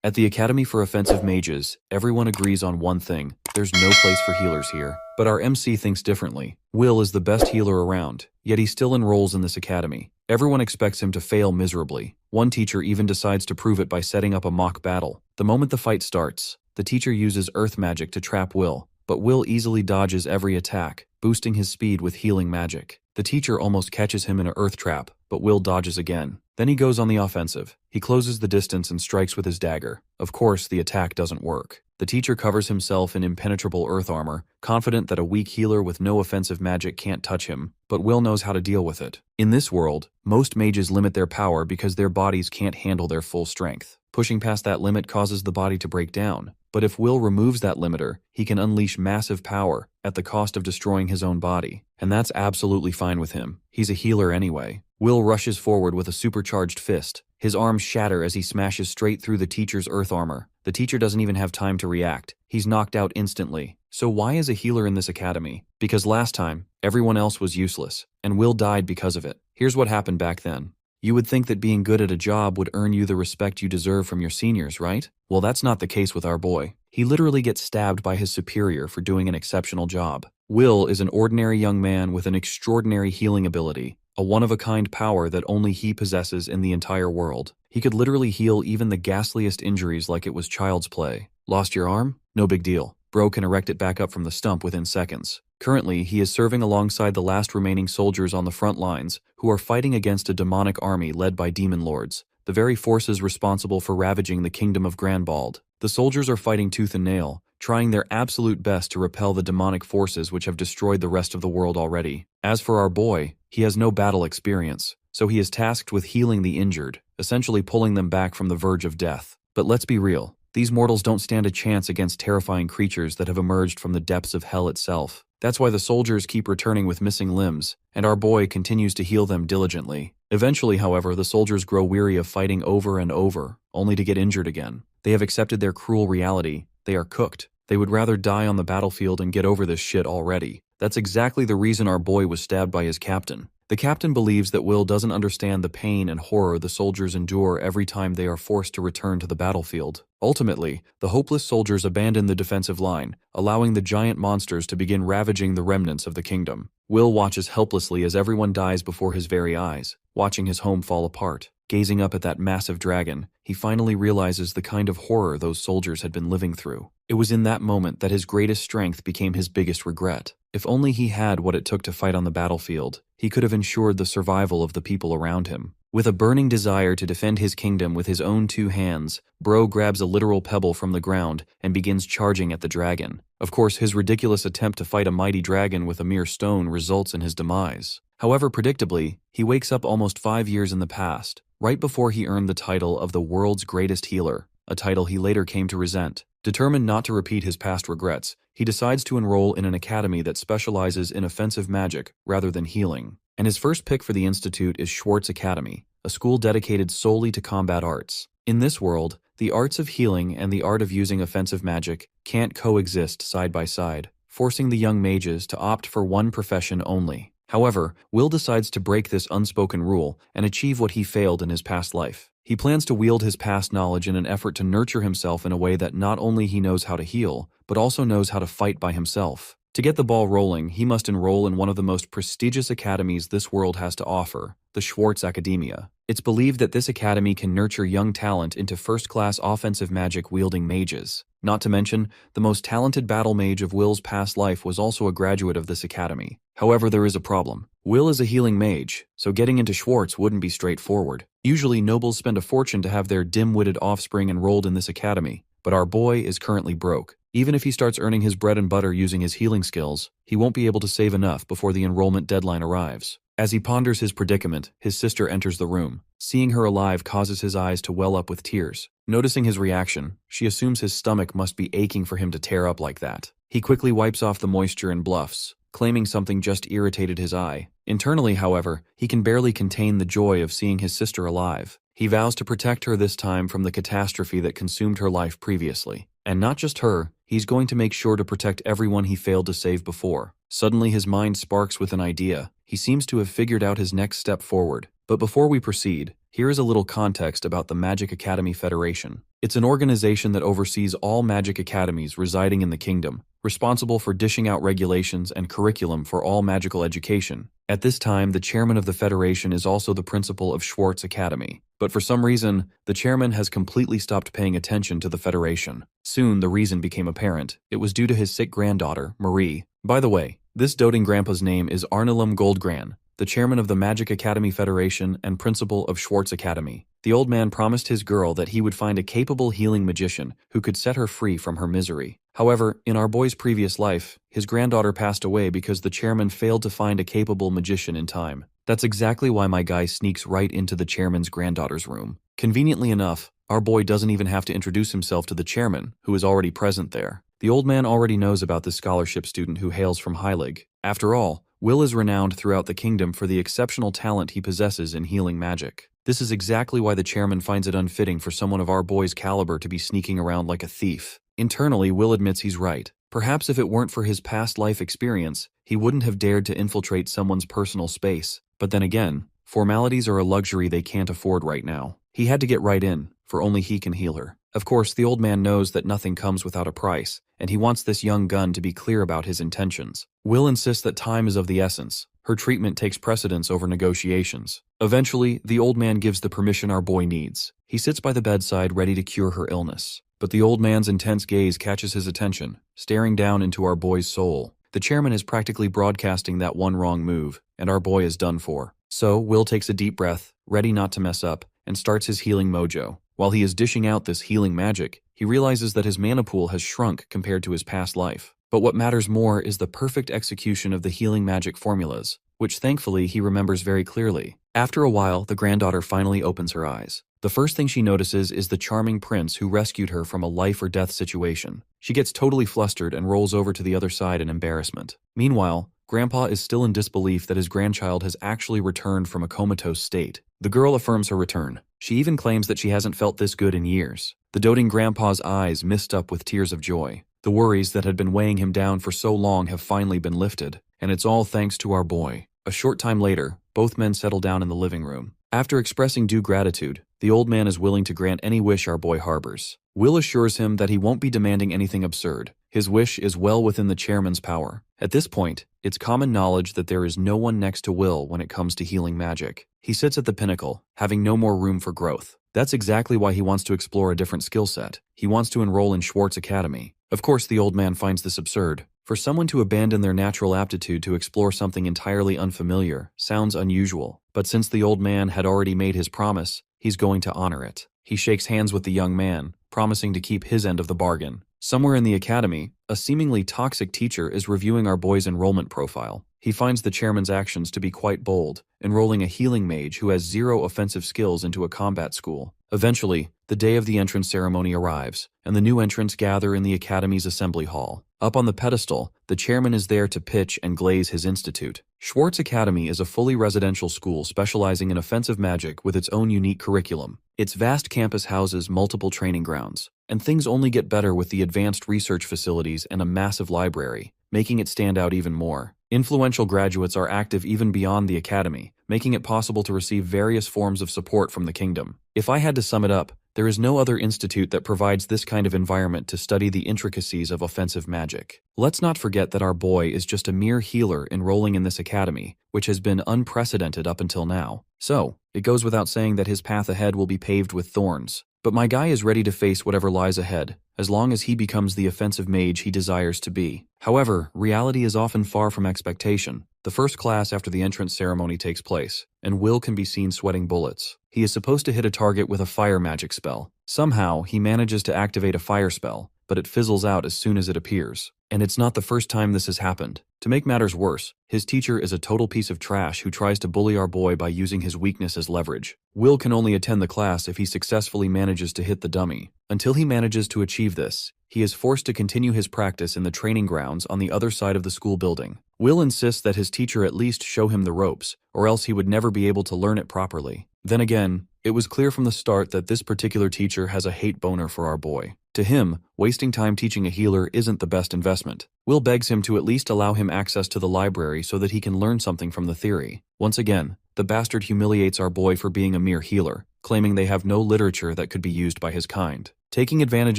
At the Academy for Offensive Mages, everyone agrees on one thing: there's no place for healers here. But our MC thinks differently. Will is the best healer around, yet he still enrolls in this academy. Everyone expects him to fail miserably. One teacher even decides to prove it by setting up a mock battle. The moment the fight starts, the teacher uses earth magic to trap Will, but Will easily dodges every attack, boosting his speed with healing magic. The teacher almost catches him in an earth trap, but Will dodges again. Then he goes on the offensive. He closes the distance and strikes with his dagger. Of course, the attack doesn't work. The teacher covers himself in impenetrable earth armor, confident that a weak healer with no offensive magic can't touch him, but Will knows how to deal with it. In this world, most mages limit their power because their bodies can't handle their full strength. Pushing past that limit causes the body to break down. But if Will removes that limiter, he can unleash massive power at the cost of destroying his own body. And that's absolutely fine with him. He's a healer anyway. Will rushes forward with a supercharged fist. His arms shatter as he smashes straight through the teacher's earth armor. The teacher doesn't even have time to react. He's knocked out instantly. So why is a healer in this academy? Because last time, everyone else was useless, and Will died because of it. Here's what happened back then. You would think that being good at a job would earn you the respect you deserve from your seniors, right? Well, that's not the case with our boy. He literally gets stabbed by his superior for doing an exceptional job. Will is an ordinary young man with an extraordinary healing ability, a one-of-a-kind power that only he possesses in the entire world. He could literally heal even the ghastliest injuries like it was child's play. Lost your arm? No big deal. Bro can erect it back up from the stump within seconds. Currently, he is serving alongside the last remaining soldiers on the front lines, who are fighting against a demonic army led by demon lords, the very forces responsible for ravaging the kingdom of Granbald. The soldiers are fighting tooth and nail, trying their absolute best to repel the demonic forces which have destroyed the rest of the world already. As for our boy, he has no battle experience, so he is tasked with healing the injured, essentially pulling them back from the verge of death. But let's be real, these mortals don't stand a chance against terrifying creatures that have emerged from the depths of hell itself. That's why the soldiers keep returning with missing limbs, and our boy continues to heal them diligently. Eventually, however, the soldiers grow weary of fighting over and over, only to get injured again. They have accepted their cruel reality. They are cooked. They would rather die on the battlefield and get over this shit already. That's exactly the reason our boy was stabbed by his captain. The captain believes that Will doesn't understand the pain and horror the soldiers endure every time they are forced to return to the battlefield. Ultimately, the hopeless soldiers abandon the defensive line, allowing the giant monsters to begin ravaging the remnants of the kingdom. Will watches helplessly as everyone dies before his very eyes, watching his home fall apart. Gazing up at that massive dragon, he finally realizes the kind of horror those soldiers had been living through. It was in that moment that his greatest strength became his biggest regret. If only he had what it took to fight on the battlefield, he could have ensured the survival of the people around him. With a burning desire to defend his kingdom with his own two hands, Bro grabs a literal pebble from the ground and begins charging at the dragon. Of course, his ridiculous attempt to fight a mighty dragon with a mere stone results in his demise. However, predictably, he wakes up almost 5 years in the past, right before he earned the title of the world's greatest healer, a title he later came to resent. Determined not to repeat his past regrets, he decides to enroll in an academy that specializes in offensive magic rather than healing. And his first pick for the institute is Schwartz Academy, a school dedicated solely to combat arts. In this world, the arts of healing and the art of using offensive magic can't coexist side by side, forcing the young mages to opt for one profession only. However, Will decides to break this unspoken rule and achieve what he failed in his past life. He plans to wield his past knowledge in an effort to nurture himself in a way that not only he knows how to heal, but also knows how to fight by himself. To get the ball rolling, he must enroll in one of the most prestigious academies this world has to offer, the Schwartz Academia. It's believed that this academy can nurture young talent into first-class offensive magic-wielding mages. Not to mention, the most talented battle mage of Will's past life was also a graduate of this academy. However, there is a problem. Will is a healing mage, so getting into Schwartz wouldn't be straightforward. Usually, nobles spend a fortune to have their dim-witted offspring enrolled in this academy, but our boy is currently broke. Even if he starts earning his bread and butter using his healing skills, he won't be able to save enough before the enrollment deadline arrives. As he ponders his predicament, his sister enters the room. Seeing her alive causes his eyes to well up with tears. Noticing his reaction, she assumes his stomach must be aching for him to tear up like that. He quickly wipes off the moisture and bluffs, claiming something just irritated his eye. Internally, however, he can barely contain the joy of seeing his sister alive. He vows to protect her this time from the catastrophe that consumed her life previously. And not just her, he's going to make sure to protect everyone he failed to save before. Suddenly his mind sparks with an idea. He seems to have figured out his next step forward. But before we proceed, here is a little context about the Magic Academy Federation. It's an organization that oversees all magic academies residing in the kingdom, responsible for dishing out regulations and curriculum for all magical education. At this time, the chairman of the Federation is also the principal of Schwartz Academy. But for some reason, the chairman has completely stopped paying attention to the Federation. Soon, the reason became apparent. It was due to his sick granddaughter, Marie. By the way, this doting grandpa's name is Arnulum Goldgran, the chairman of the Magic Academy Federation and principal of Schwartz Academy. The old man promised his girl that he would find a capable healing magician who could set her free from her misery. However, in our boy's previous life, his granddaughter passed away because the chairman failed to find a capable magician in time. That's exactly why my guy sneaks right into the chairman's granddaughter's room. Conveniently enough, our boy doesn't even have to introduce himself to the chairman, who is already present there. The old man already knows about this scholarship student who hails from Heilig. After all, Will is renowned throughout the kingdom for the exceptional talent he possesses in healing magic. This is exactly why the chairman finds it unfitting for someone of our boy's caliber to be sneaking around like a thief. Internally, Will admits he's right. Perhaps if it weren't for his past life experience, he wouldn't have dared to infiltrate someone's personal space. But then again, formalities are a luxury they can't afford right now. He had to get right in, for only he can heal her. Of course, the old man knows that nothing comes without a price, and he wants this young gun to be clear about his intentions. Will insists that time is of the essence. Her treatment takes precedence over negotiations. Eventually, the old man gives the permission our boy needs. He sits by the bedside ready to cure her illness. But the old man's intense gaze catches his attention, staring down into our boy's soul. The chairman is practically broadcasting that one wrong move, and our boy is done for. So, Will takes a deep breath, ready not to mess up, and starts his healing mojo. While he is dishing out this healing magic, he realizes that his mana pool has shrunk compared to his past life. But what matters more is the perfect execution of the healing magic formulas, which thankfully he remembers very clearly. After a while, the granddaughter finally opens her eyes. The first thing she notices is the charming prince who rescued her from a life-or-death situation. She gets totally flustered and rolls over to the other side in embarrassment. Meanwhile, Grandpa is still in disbelief that his grandchild has actually returned from a comatose state. The girl affirms her return. She even claims that she hasn't felt this good in years. The doting grandpa's eyes mist up with tears of joy. The worries that had been weighing him down for so long have finally been lifted, and it's all thanks to our boy. A short time later, both men settle down in the living room. After expressing due gratitude, the old man is willing to grant any wish our boy harbors. Will assures him that he won't be demanding anything absurd. His wish is well within the chairman's power. At this point, it's common knowledge that there is no one next to Will when it comes to healing magic. He sits at the pinnacle, having no more room for growth. That's exactly why he wants to explore a different skill set. He wants to enroll in Schwartz Academy. Of course, the old man finds this absurd. For someone to abandon their natural aptitude to explore something entirely unfamiliar sounds unusual. But since the old man had already made his promise, he's going to honor it. He shakes hands with the young man, promising to keep his end of the bargain. Somewhere in the academy, a seemingly toxic teacher is reviewing our boy's enrollment profile. He finds the chairman's actions to be quite bold, enrolling a healing mage who has 0 offensive skills into a combat school. Eventually, the day of the entrance ceremony arrives, and the new entrants gather in the academy's assembly hall. Up on the pedestal, the chairman is there to pitch and glaze his institute. Schwartz Academy is a fully residential school specializing in offensive magic with its own unique curriculum. Its vast campus houses multiple training grounds, and things only get better with the advanced research facilities and a massive library, making it stand out even more. Influential graduates are active even beyond the academy, making it possible to receive various forms of support from the kingdom. If I had to sum it up, there is no other institute that provides this kind of environment to study the intricacies of offensive magic. Let's not forget that our boy is just a mere healer enrolling in this academy, which has been unprecedented up until now. So, it goes without saying that his path ahead will be paved with thorns. But my guy is ready to face whatever lies ahead, as long as he becomes the offensive mage he desires to be. However, reality is often far from expectation. The first class after the entrance ceremony takes place, and Will can be seen sweating bullets. He is supposed to hit a target with a fire magic spell. Somehow, he manages to activate a fire spell, but it fizzles out as soon as it appears. And it's not the first time this has happened. To make matters worse, his teacher is a total piece of trash who tries to bully our boy by using his weakness as leverage. Will can only attend the class if he successfully manages to hit the dummy. Until he manages to achieve this, he is forced to continue his practice in the training grounds on the other side of the school building. Will insists that his teacher at least show him the ropes, or else he would never be able to learn it properly. Then again, it was clear from the start that this particular teacher has a hate boner for our boy. To him, wasting time teaching a healer isn't the best investment. Will begs him to at least allow him access to the library so that he can learn something from the theory. Once again, the bastard humiliates our boy for being a mere healer, claiming they have no literature that could be used by his kind. Taking advantage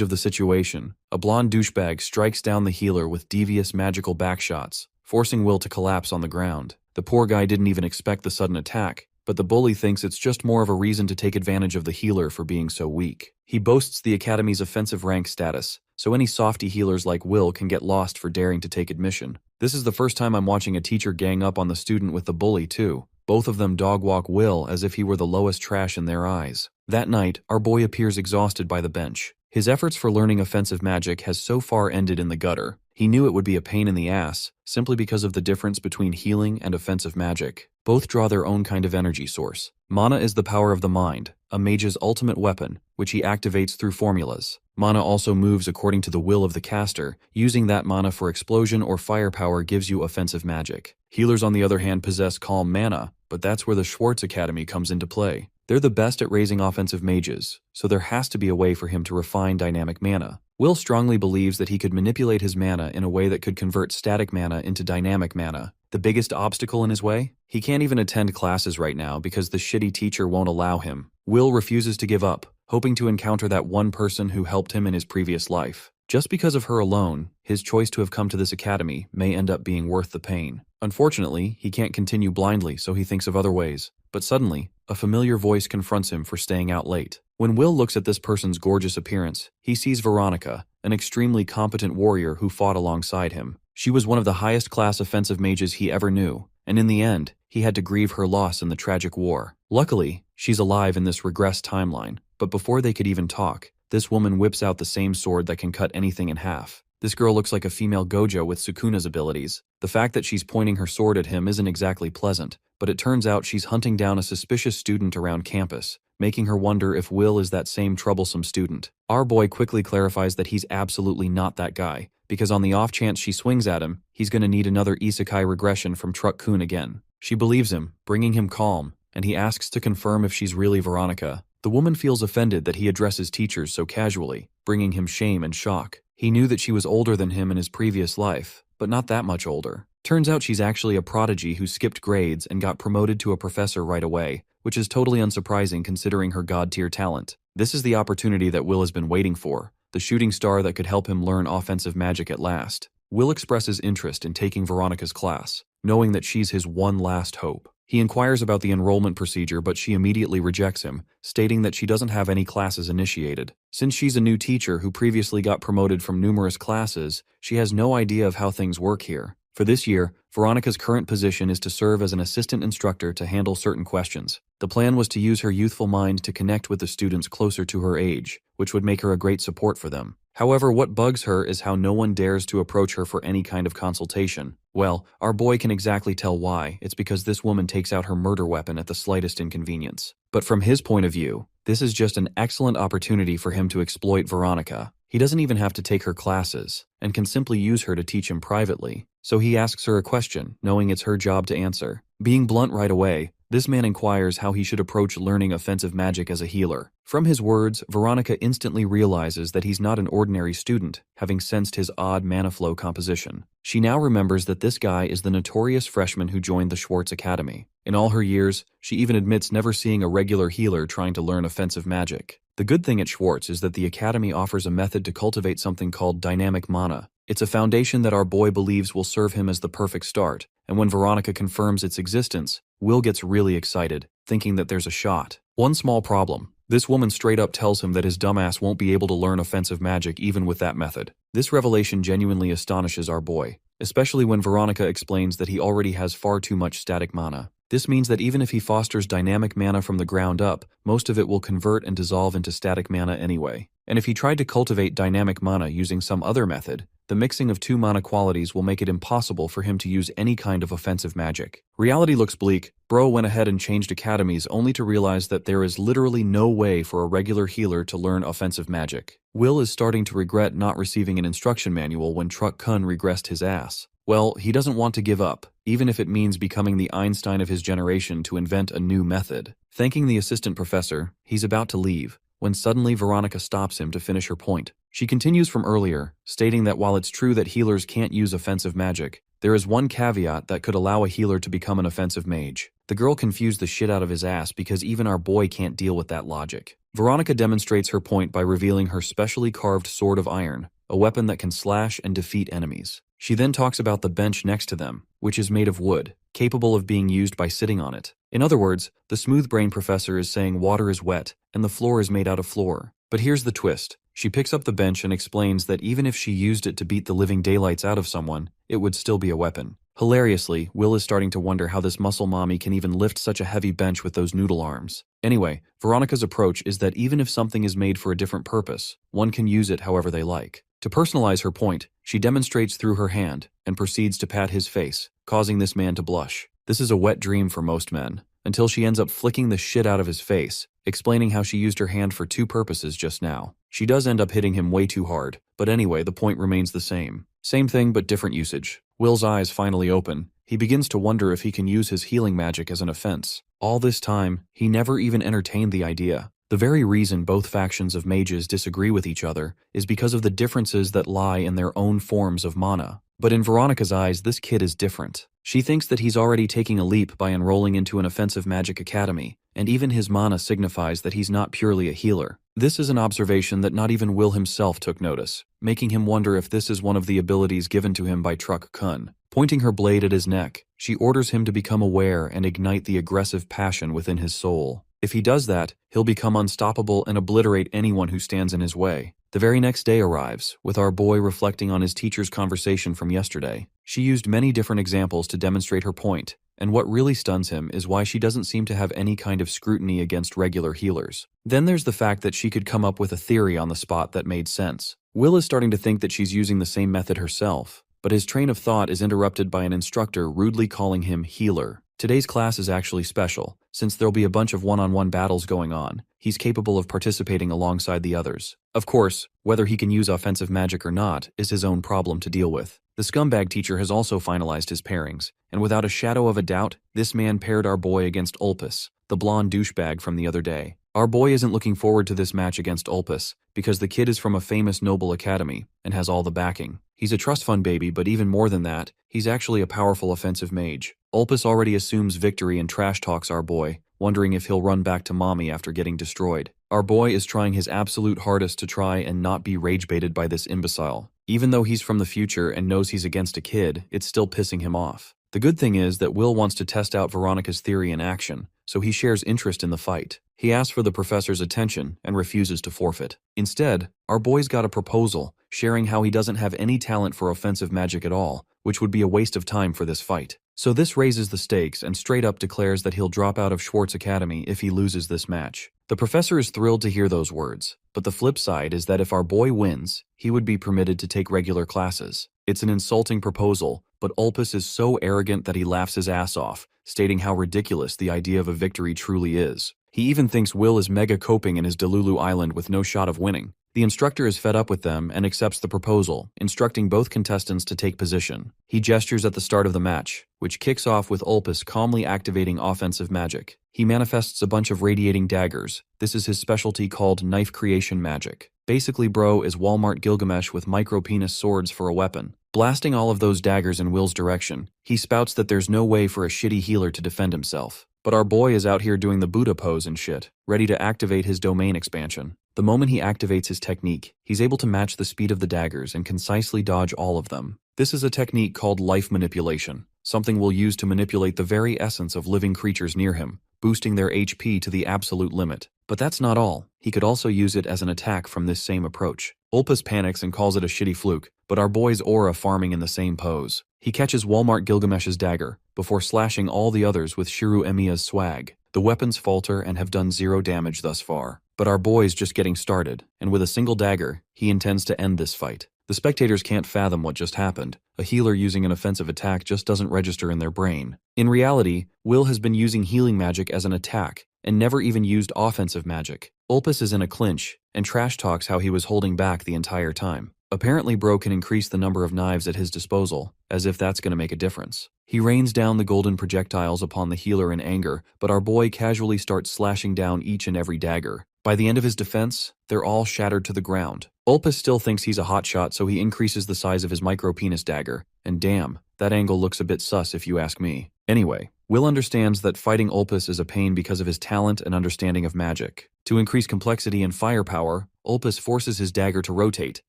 of the situation, a blonde douchebag strikes down the healer with devious magical backshots, forcing Will to collapse on the ground. The poor guy didn't even expect the sudden attack, but the bully thinks it's just more of a reason to take advantage of the healer for being so weak. He boasts the Academy's offensive rank status, so any softy healers like Will can get lost for daring to take admission. This is the first time I'm watching a teacher gang up on the student with the bully too. Both of them dogwalk Will as if he were the lowest trash in their eyes. That night, our boy appears exhausted by the bench. His efforts for learning offensive magic has so far ended in the gutter. He knew it would be a pain in the ass, simply because of the difference between healing and offensive magic. Both draw their own kind of energy source. Mana is the power of the mind, a mage's ultimate weapon, which he activates through formulas. Mana also moves according to the will of the caster. Using that mana for explosion or firepower gives you offensive magic. Healers, on the other hand, possess calm mana, but that's where the Schwartz Academy comes into play. They're the best at raising offensive mages, so there has to be a way for him to refine dynamic mana. Will strongly believes that he could manipulate his mana in a way that could convert static mana into dynamic mana. The biggest obstacle in his way? He can't even attend classes right now because the shitty teacher won't allow him. Will refuses to give up, hoping to encounter that one person who helped him in his previous life. Just because of her alone, his choice to have come to this academy may end up being worth the pain. Unfortunately, he can't continue blindly, so he thinks of other ways. But suddenly, a familiar voice confronts him for staying out late. When Will looks at this person's gorgeous appearance, he sees Veronica, an extremely competent warrior who fought alongside him. She was one of the highest class offensive mages he ever knew, and in the end, he had to grieve her loss in the tragic war. Luckily, she's alive in this regressed timeline, but before they could even talk, this woman whips out the same sword that can cut anything in half. This girl looks like a female Gojo with Sukuna's abilities. The fact that she's pointing her sword at him isn't exactly pleasant, but it turns out she's hunting down a suspicious student around campus, making her wonder if Will is that same troublesome student. Our boy quickly clarifies that he's absolutely not that guy, because on the off chance she swings at him, he's gonna need another isekai regression from Truck-kun again. She believes him, bringing him calm, and he asks to confirm if she's really Veronica. The woman feels offended that he addresses teachers so casually, bringing him shame and shock. He knew that she was older than him in his previous life, but not that much older. Turns out she's actually a prodigy who skipped grades and got promoted to a professor right away, which is totally unsurprising considering her god-tier talent. This is the opportunity that Will has been waiting for, the shooting star that could help him learn offensive magic at last. Will expresses interest in taking Veronica's class, knowing that she's his one last hope. He inquires about the enrollment procedure, but she immediately rejects him, stating that she doesn't have any classes initiated. Since she's a new teacher who previously got promoted from numerous classes, she has no idea of how things work here. For this year, Veronica's current position is to serve as an assistant instructor to handle certain questions. The plan was to use her youthful mind to connect with the students closer to her age, which would make her a great support for them. However, what bugs her is how no one dares to approach her for any kind of consultation. Well, our boy can exactly tell why. It's because this woman takes out her murder weapon at the slightest inconvenience. But from his point of view, this is just an excellent opportunity for him to exploit Veronica. He doesn't even have to take her classes, and can simply use her to teach him privately. So he asks her a question, knowing it's her job to answer. Being blunt right away, this man inquires how he should approach learning offensive magic as a healer. From his words, Veronica instantly realizes that he's not an ordinary student, having sensed his odd mana flow composition. She now remembers that this guy is the notorious freshman who joined the Schwartz Academy. In all her years, she even admits never seeing a regular healer trying to learn offensive magic. The good thing at Schwartz is that the Academy offers a method to cultivate something called dynamic mana. It's a foundation that our boy believes will serve him as the perfect start, and when Veronica confirms its existence, Will gets really excited, thinking that there's a shot. One small problem. This woman straight up tells him that his dumbass won't be able to learn offensive magic even with that method. This revelation genuinely astonishes our boy, especially when Veronica explains that he already has far too much static mana. This means that even if he fosters dynamic mana from the ground up, most of it will convert and dissolve into static mana anyway. And if he tried to cultivate dynamic mana using some other method, the mixing of two mana qualities will make it impossible for him to use any kind of offensive magic. Reality looks bleak. Bro went ahead and changed academies only to realize that there is literally no way for a regular healer to learn offensive magic. Will is starting to regret not receiving an instruction manual when Truck-kun regressed his ass. Well, he doesn't want to give up, even if it means becoming the Einstein of his generation to invent a new method. Thanking the assistant professor, he's about to leave, when suddenly Veronica stops him to finish her point. She continues from earlier, stating that while it's true that healers can't use offensive magic, There is one caveat that could allow a healer to become an offensive mage. The girl confused the shit out of his ass because even our boy can't deal with that logic. Veronica demonstrates her point by revealing her specially carved sword of iron, a weapon that can slash and defeat enemies. She then talks about the bench next to them, which is made of wood, capable of being used by sitting on it. In other words, the smooth brain professor is saying water is wet and the floor is made out of floor. But here's the twist. She picks up the bench and explains that even if she used it to beat the living daylights out of someone, it would still be a weapon. Hilariously, Will is starting to wonder how this muscle mommy can even lift such a heavy bench with those noodle arms. Anyway, Veronica's approach is that even if something is made for a different purpose, one can use it however they like. To personalize her point, she demonstrates through her hand and proceeds to pat his face, causing this man to blush. This is a wet dream for most men, until she ends up flicking the shit out of his face, explaining how she used her hand for two purposes just now. She does end up hitting him way too hard, but anyway, the point remains the same. Same thing but different usage. Will's eyes finally open. He begins to wonder if he can use his healing magic as an offense. All this time, he never even entertained the idea. The very reason both factions of mages disagree with each other is because of the differences that lie in their own forms of mana. But in Veronica's eyes, this kid is different. She thinks that he's already taking a leap by enrolling into an offensive magic academy, and even his mana signifies that he's not purely a healer. This is an observation that not even Will himself took notice, making him wonder if this is one of the abilities given to him by Truck Kun. Pointing her blade at his neck, she orders him to become aware and ignite the aggressive passion within his soul. If he does that, he'll become unstoppable and obliterate anyone who stands in his way. The very next day arrives, with our boy reflecting on his teacher's conversation from yesterday. She used many different examples to demonstrate her point, and what really stuns him is why she doesn't seem to have any kind of scrutiny against regular healers. Then there's the fact that she could come up with a theory on the spot that made sense. Will is starting to think that she's using the same method herself, but his train of thought is interrupted by an instructor rudely calling him healer. Today's class is actually special, since there'll be a bunch of one-on-one battles going on. He's capable of participating alongside the others. Of course, whether he can use offensive magic or not is his own problem to deal with. The scumbag teacher has also finalized his pairings, and without a shadow of a doubt, this man paired our boy against Ulpus, the blonde douchebag from the other day. Our boy isn't looking forward to this match against Ulpus, because the kid is from a famous noble academy and has all the backing. He's a trust fund baby, but even more than that, he's actually a powerful offensive mage. Ulpus already assumes victory and trash talks our boy, wondering if he'll run back to mommy after getting destroyed. Our boy is trying his absolute hardest to try and not be rage-baited by this imbecile. Even though he's from the future and knows he's against a kid, it's still pissing him off. The good thing is that Will wants to test out Veronica's theory in action, so he shares interest in the fight. He asks for the professor's attention and refuses to forfeit. Instead, our boy's got a proposal, sharing how he doesn't have any talent for offensive magic at all, which would be a waste of time for this fight. So this raises the stakes and straight up declares that he'll drop out of Schwartz Academy if he loses this match. The professor is thrilled to hear those words, but the flip side is that if our boy wins, he would be permitted to take regular classes. It's an insulting proposal, but Ulpus is so arrogant that he laughs his ass off, stating how ridiculous the idea of a victory truly is. He even thinks Will is mega coping in his Delulu Island with no shot of winning. The instructor is fed up with them and accepts the proposal, instructing both contestants to take position. He gestures at the start of the match, which kicks off with Ulpus calmly activating offensive magic. He manifests a bunch of radiating daggers. This is his specialty called knife creation magic. Basically, bro is Walmart Gilgamesh with micro-penis swords for a weapon. Blasting all of those daggers in Will's direction, he spouts that there's no way for a shitty healer to defend himself. But our boy is out here doing the Buddha pose and shit, ready to activate his domain expansion. The moment he activates his technique, he's able to match the speed of the daggers and concisely dodge all of them. This is a technique called life manipulation, something we'll use to manipulate the very essence of living creatures near him, boosting their HP to the absolute limit. But that's not all. He could also use it as an attack from this same approach. Ulpus panics and calls it a shitty fluke, but our boy's aura farming in the same pose. He catches Walmart Gilgamesh's dagger, before slashing all the others with Shiru Emiya's swag. The weapons falter and have done 0 damage thus far. But our boy's just getting started, and with a single dagger, he intends to end this fight. The spectators can't fathom what just happened. A healer using an offensive attack just doesn't register in their brain. In reality, Will has been using healing magic as an attack, and never even used offensive magic. Ulpus is in a clinch, and trash talks how he was holding back the entire time. Apparently bro can increase the number of knives at his disposal, as if that's gonna make a difference. He rains down the golden projectiles upon the healer in anger, but our boy casually starts slashing down each and every dagger. By the end of his defense, they're all shattered to the ground. Ulpus still thinks he's a hotshot, so he increases the size of his micro-penis dagger, and damn, That angle looks a bit sus if you ask me. Anyway, Will understands that fighting Ulpus is a pain because of his talent and understanding of magic. To increase complexity and firepower, Ulpus forces his dagger to rotate,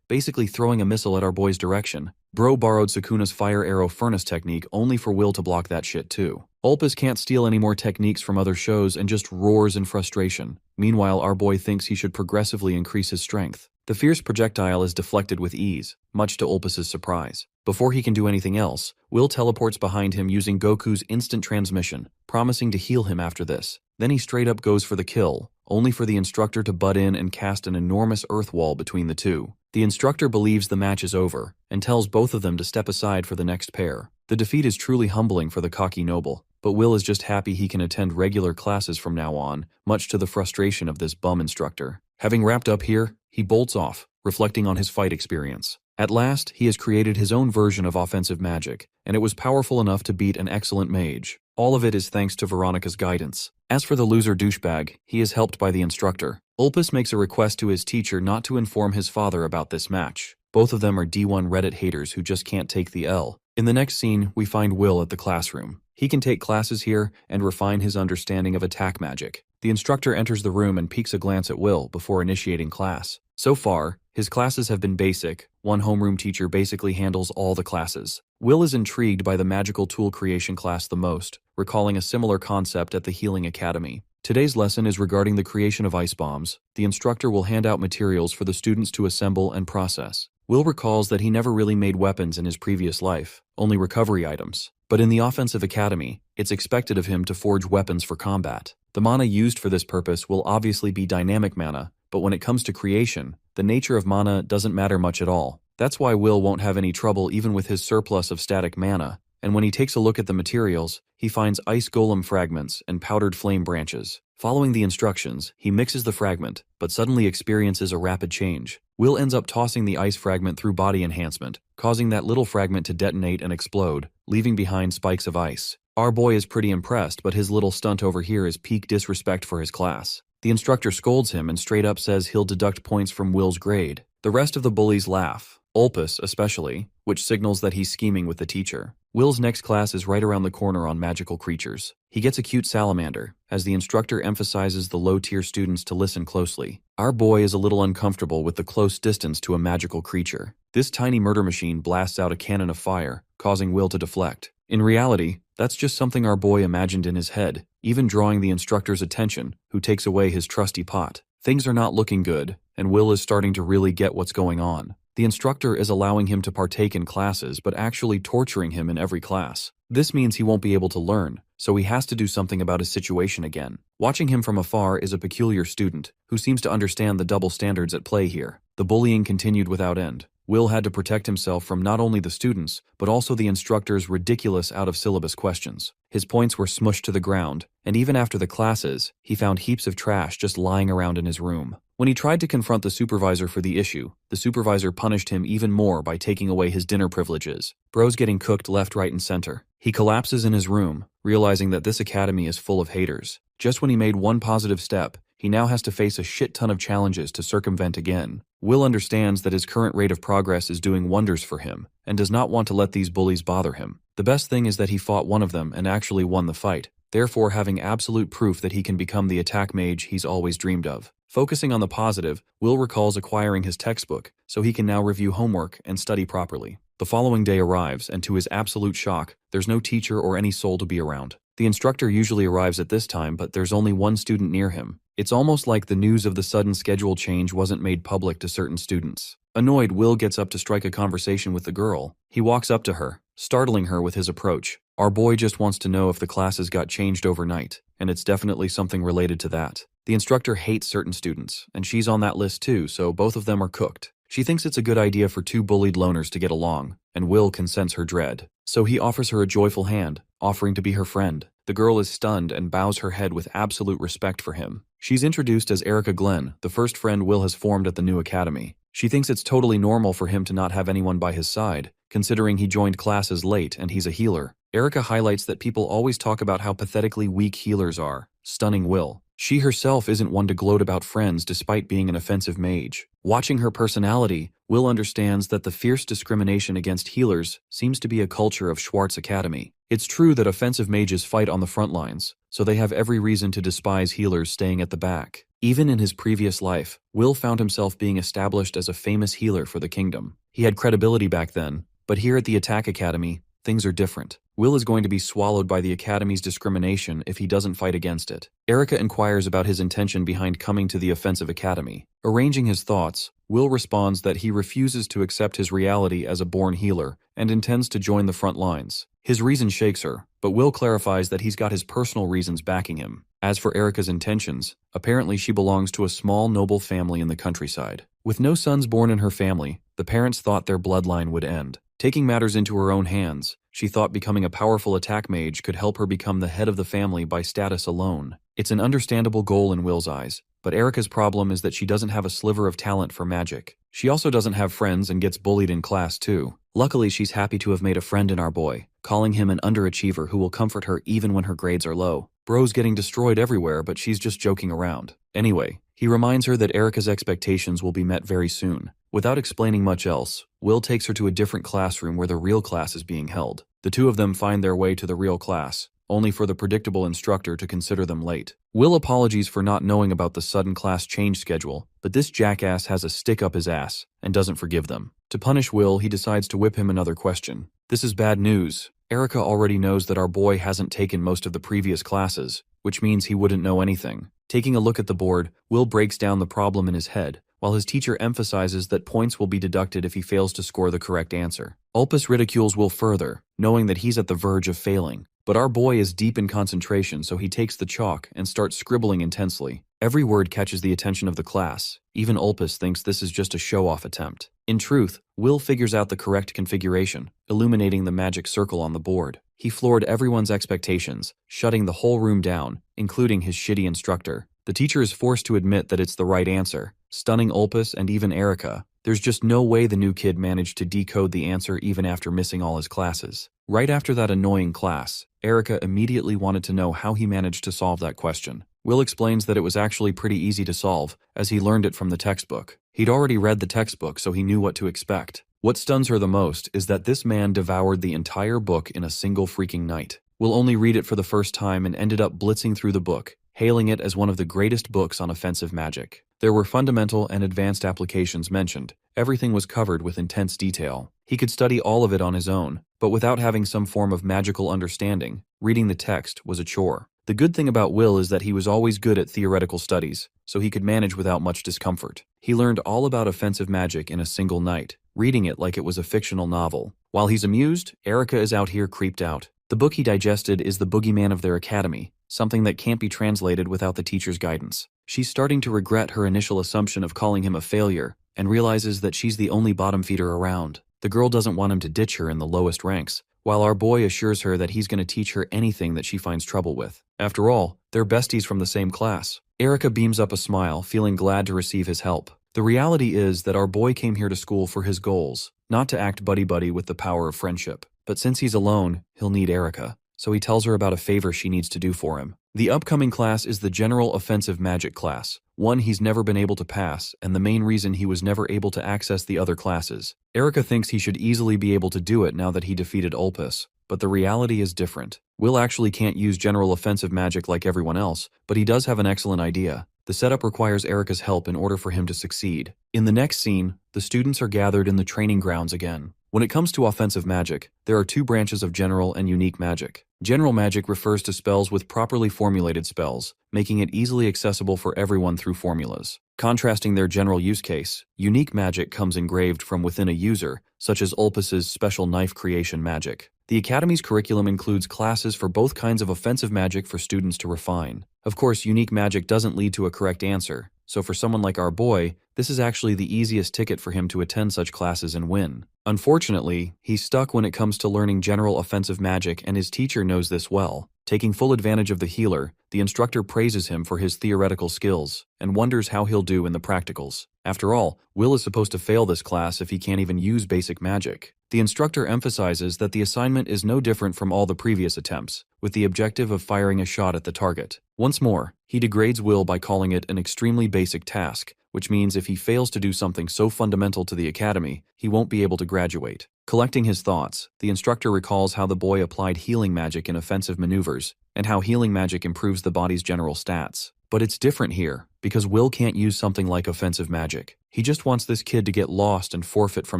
basically throwing a missile at our boy's direction. Bro borrowed Sukuna's fire arrow furnace technique only for Will to block that shit too. Ulpus can't steal any more techniques from other shows and just roars in frustration. Meanwhile, our boy thinks he should progressively increase his strength. The fierce projectile is deflected with ease, much to Ulpus's surprise. Before he can do anything else, Will teleports behind him using Goku's instant transmission, promising to heal him after this. Then he straight up goes for the kill, only for the instructor to butt in and cast an enormous earth wall between the two. The instructor believes the match is over, and tells both of them to step aside for the next pair. The defeat is truly humbling for the cocky noble, but Will is just happy he can attend regular classes from now on, much to the frustration of this bum instructor. Having wrapped up here, he bolts off, reflecting on his fight experience. At last, he has created his own version of offensive magic, and it was powerful enough to beat an excellent mage. All of it is thanks to Veronica's guidance. As for the loser douchebag, he is helped by the instructor. Ulpus makes a request to his teacher not to inform his father about this match. Both of them are D1 Reddit haters who just can't take the L. In the next scene, we find Will at the classroom. He can take classes here and refine his understanding of attack magic. The instructor enters the room and peeks a glance at Will before initiating class. So far, his classes have been basic. One homeroom teacher basically handles all the classes. Will is intrigued by the magical tool creation class the most, recalling a similar concept at the Healing Academy. Today's lesson is regarding the creation of ice bombs. The instructor will hand out materials for the students to assemble and process. Will recalls that he never really made weapons in his previous life, only recovery items. But in the offensive academy, it's expected of him to forge weapons for combat. The mana used for this purpose will obviously be dynamic mana, but when it comes to creation, the nature of mana doesn't matter much at all. That's why Will won't have any trouble even with his surplus of static mana, and when he takes a look at the materials, he finds ice golem fragments and powdered flame branches. Following the instructions, he mixes the fragment, but suddenly experiences a rapid change. Will ends up tossing the ice fragment through body enhancement, causing that little fragment to detonate and explode, leaving behind spikes of ice. Our boy is pretty impressed, but his little stunt over here is peak disrespect for his class. The instructor scolds him and straight up says he'll deduct points from Will's grade. The rest of the bullies laugh, Ulpus especially, which signals that he's scheming with the teacher. Will's next class is right around the corner on magical creatures. He gets a cute salamander, as the instructor emphasizes the low-tier students to listen closely. Our boy is a little uncomfortable with the close distance to a magical creature. This tiny murder machine blasts out a cannon of fire, causing Will to deflect. In reality, that's just something our boy imagined in his head, even drawing the instructor's attention, who takes away his trusty pot. Things are not looking good, and Will is starting to really get what's going on. The instructor is allowing him to partake in classes, but actually torturing him in every class. This means he won't be able to learn, so he has to do something about his situation again. Watching him from afar is a peculiar student, who seems to understand the double standards at play here. The bullying continued without end. Will had to protect himself from not only the students, but also the instructor's ridiculous out-of-syllabus questions. His points were smushed to the ground, and even after the classes, he found heaps of trash just lying around in his room. When he tried to confront the supervisor for the issue, the supervisor punished him even more by taking away his dinner privileges. Bro's getting cooked left, right, and center. He collapses in his room, realizing that this academy is full of haters. Just when he made one positive step, he now has to face a shit ton of challenges to circumvent again. Will understands that his current rate of progress is doing wonders for him, and does not want to let these bullies bother him. The best thing is that he fought one of them and actually won the fight, therefore having absolute proof that he can become the attack mage he's always dreamed of. Focusing on the positive, Will recalls acquiring his textbook, so he can now review homework and study properly. The following day arrives, and to his absolute shock, there's no teacher or any soul to be around. The instructor usually arrives at this time, but there's only one student near him. It's almost like the news of the sudden schedule change wasn't made public to certain students. Annoyed, Will gets up to strike a conversation with the girl. He walks up to her, startling her with his approach. Our boy just wants to know if the classes got changed overnight, and it's definitely something related to that. The instructor hates certain students, and she's on that list too, so both of them are cooked. She thinks it's a good idea for two bullied loners to get along, and Will can sense her dread. So he offers her a joyful hand, offering to be her friend. The girl is stunned and bows her head with absolute respect for him. She's introduced as Erica Glenn, the first friend Will has formed at the new academy. She thinks it's totally normal for him to not have anyone by his side, considering he joined classes late and he's a healer. Erica highlights that people always talk about how pathetically weak healers are, stunning Will. She herself isn't one to gloat about friends despite being an offensive mage. Watching her personality, Will understands that the fierce discrimination against healers seems to be a culture of Schwartz Academy. It's true that offensive mages fight on the front lines, so they have every reason to despise healers staying at the back. Even in his previous life, Will found himself being established as a famous healer for the kingdom. He had credibility back then, but here at the Attack Academy, things are different. Will is going to be swallowed by the Academy's discrimination if he doesn't fight against it. Erica inquires about his intention behind coming to the Offensive Academy. Arranging his thoughts, Will responds that he refuses to accept his reality as a born healer and intends to join the front lines. His reason shakes her, but Will clarifies that he's got his personal reasons backing him. As for Erica's intentions, apparently she belongs to a small noble family in the countryside. With no sons born in her family, the parents thought their bloodline would end. Taking matters into her own hands, she thought becoming a powerful attack mage could help her become the head of the family by status alone. It's an understandable goal in Will's eyes, but Erica's problem is that she doesn't have a sliver of talent for magic. She also doesn't have friends and gets bullied in class too. Luckily, she's happy to have made a friend in our boy, calling him an underachiever who will comfort her even when her grades are low. Bro's getting destroyed everywhere, but she's just joking around. Anyway, he reminds her that Erica's expectations will be met very soon. Without explaining much else, Will takes her to a different classroom where the real class is being held. The two of them find their way to the real class, only for the predictable instructor to consider them late. Will apologies for not knowing about the sudden class change schedule, but this jackass has a stick up his ass and doesn't forgive them. To punish Will, he decides to whip him another question. This is bad news. Erica already knows that our boy hasn't taken most of the previous classes, which means he wouldn't know anything. Taking a look at the board, Will breaks down the problem in his head, while his teacher emphasizes that points will be deducted if he fails to score the correct answer. Ulpus ridicules Will further, knowing that he's at the verge of failing. But our boy is deep in concentration, so he takes the chalk and starts scribbling intensely. Every word catches the attention of the class. Even Ulpus thinks this is just a show-off attempt. In truth, Will figures out the correct configuration, illuminating the magic circle on the board. He floored everyone's expectations, shutting the whole room down, including his shitty instructor. The teacher is forced to admit that it's the right answer, stunning Ulpus and even Erica. There's just no way the new kid managed to decode the answer even after missing all his classes. Right after that annoying class, Erica immediately wanted to know how he managed to solve that question. Will explains that it was actually pretty easy to solve, as he learned it from the textbook. He'd already read the textbook, so he knew what to expect. What stuns her the most is that this man devoured the entire book in a single freaking night. Will only read it for the first time and ended up blitzing through the book, hailing it as one of the greatest books on offensive magic. There were fundamental and advanced applications mentioned. Everything was covered with intense detail. He could study all of it on his own, but without having some form of magical understanding, reading the text was a chore. The good thing about Will is that he was always good at theoretical studies, so he could manage without much discomfort. He learned all about offensive magic in a single night, reading it like it was a fictional novel. While he's amused, Erica is out here creeped out. The book he digested is the boogeyman of their academy, something that can't be translated without the teacher's guidance. She's starting to regret her initial assumption of calling him a failure, and realizes that she's the only bottom feeder around. The girl doesn't want him to ditch her in the lowest ranks, while our boy assures her that he's going to teach her anything that she finds trouble with. After all, they're besties from the same class. Erica beams up a smile, feeling glad to receive his help. The reality is that our boy came here to school for his goals, not to act buddy-buddy with the power of friendship. But since he's alone, he'll need Erica, so he tells her about a favor she needs to do for him. The upcoming class is the General Offensive Magic class, one he's never been able to pass, and the main reason he was never able to access the other classes. Erica thinks he should easily be able to do it now that he defeated Ulpus, but the reality is different. Will actually can't use General Offensive Magic like everyone else, but he does have an excellent idea. The setup requires Erica's help in order for him to succeed. In the next scene, the students are gathered in the training grounds again. When it comes to offensive magic, there are two branches of general and unique magic. General magic refers to spells with properly formulated spells, making it easily accessible for everyone through formulas. Contrasting their general use case, unique magic comes engraved from within a user, such as Ulpus's special knife creation magic. The Academy's curriculum includes classes for both kinds of offensive magic for students to refine. Of course, unique magic doesn't lead to a correct answer, so for someone like our boy, this is actually the easiest ticket for him to attend such classes and win. Unfortunately, he's stuck when it comes to learning general offensive magic, and his teacher knows this well. Taking full advantage of the healer, the instructor praises him for his theoretical skills and wonders how he'll do in the practicals. After all, Will is supposed to fail this class if he can't even use basic magic. The instructor emphasizes that the assignment is no different from all the previous attempts, with the objective of firing a shot at the target. Once more, he degrades Will by calling it an extremely basic task, which means if he fails to do something so fundamental to the academy, he won't be able to graduate. Collecting his thoughts, the instructor recalls how the boy applied healing magic in offensive maneuvers, and how healing magic improves the body's general stats. But it's different here, because Will can't use something like offensive magic. He just wants this kid to get lost and forfeit from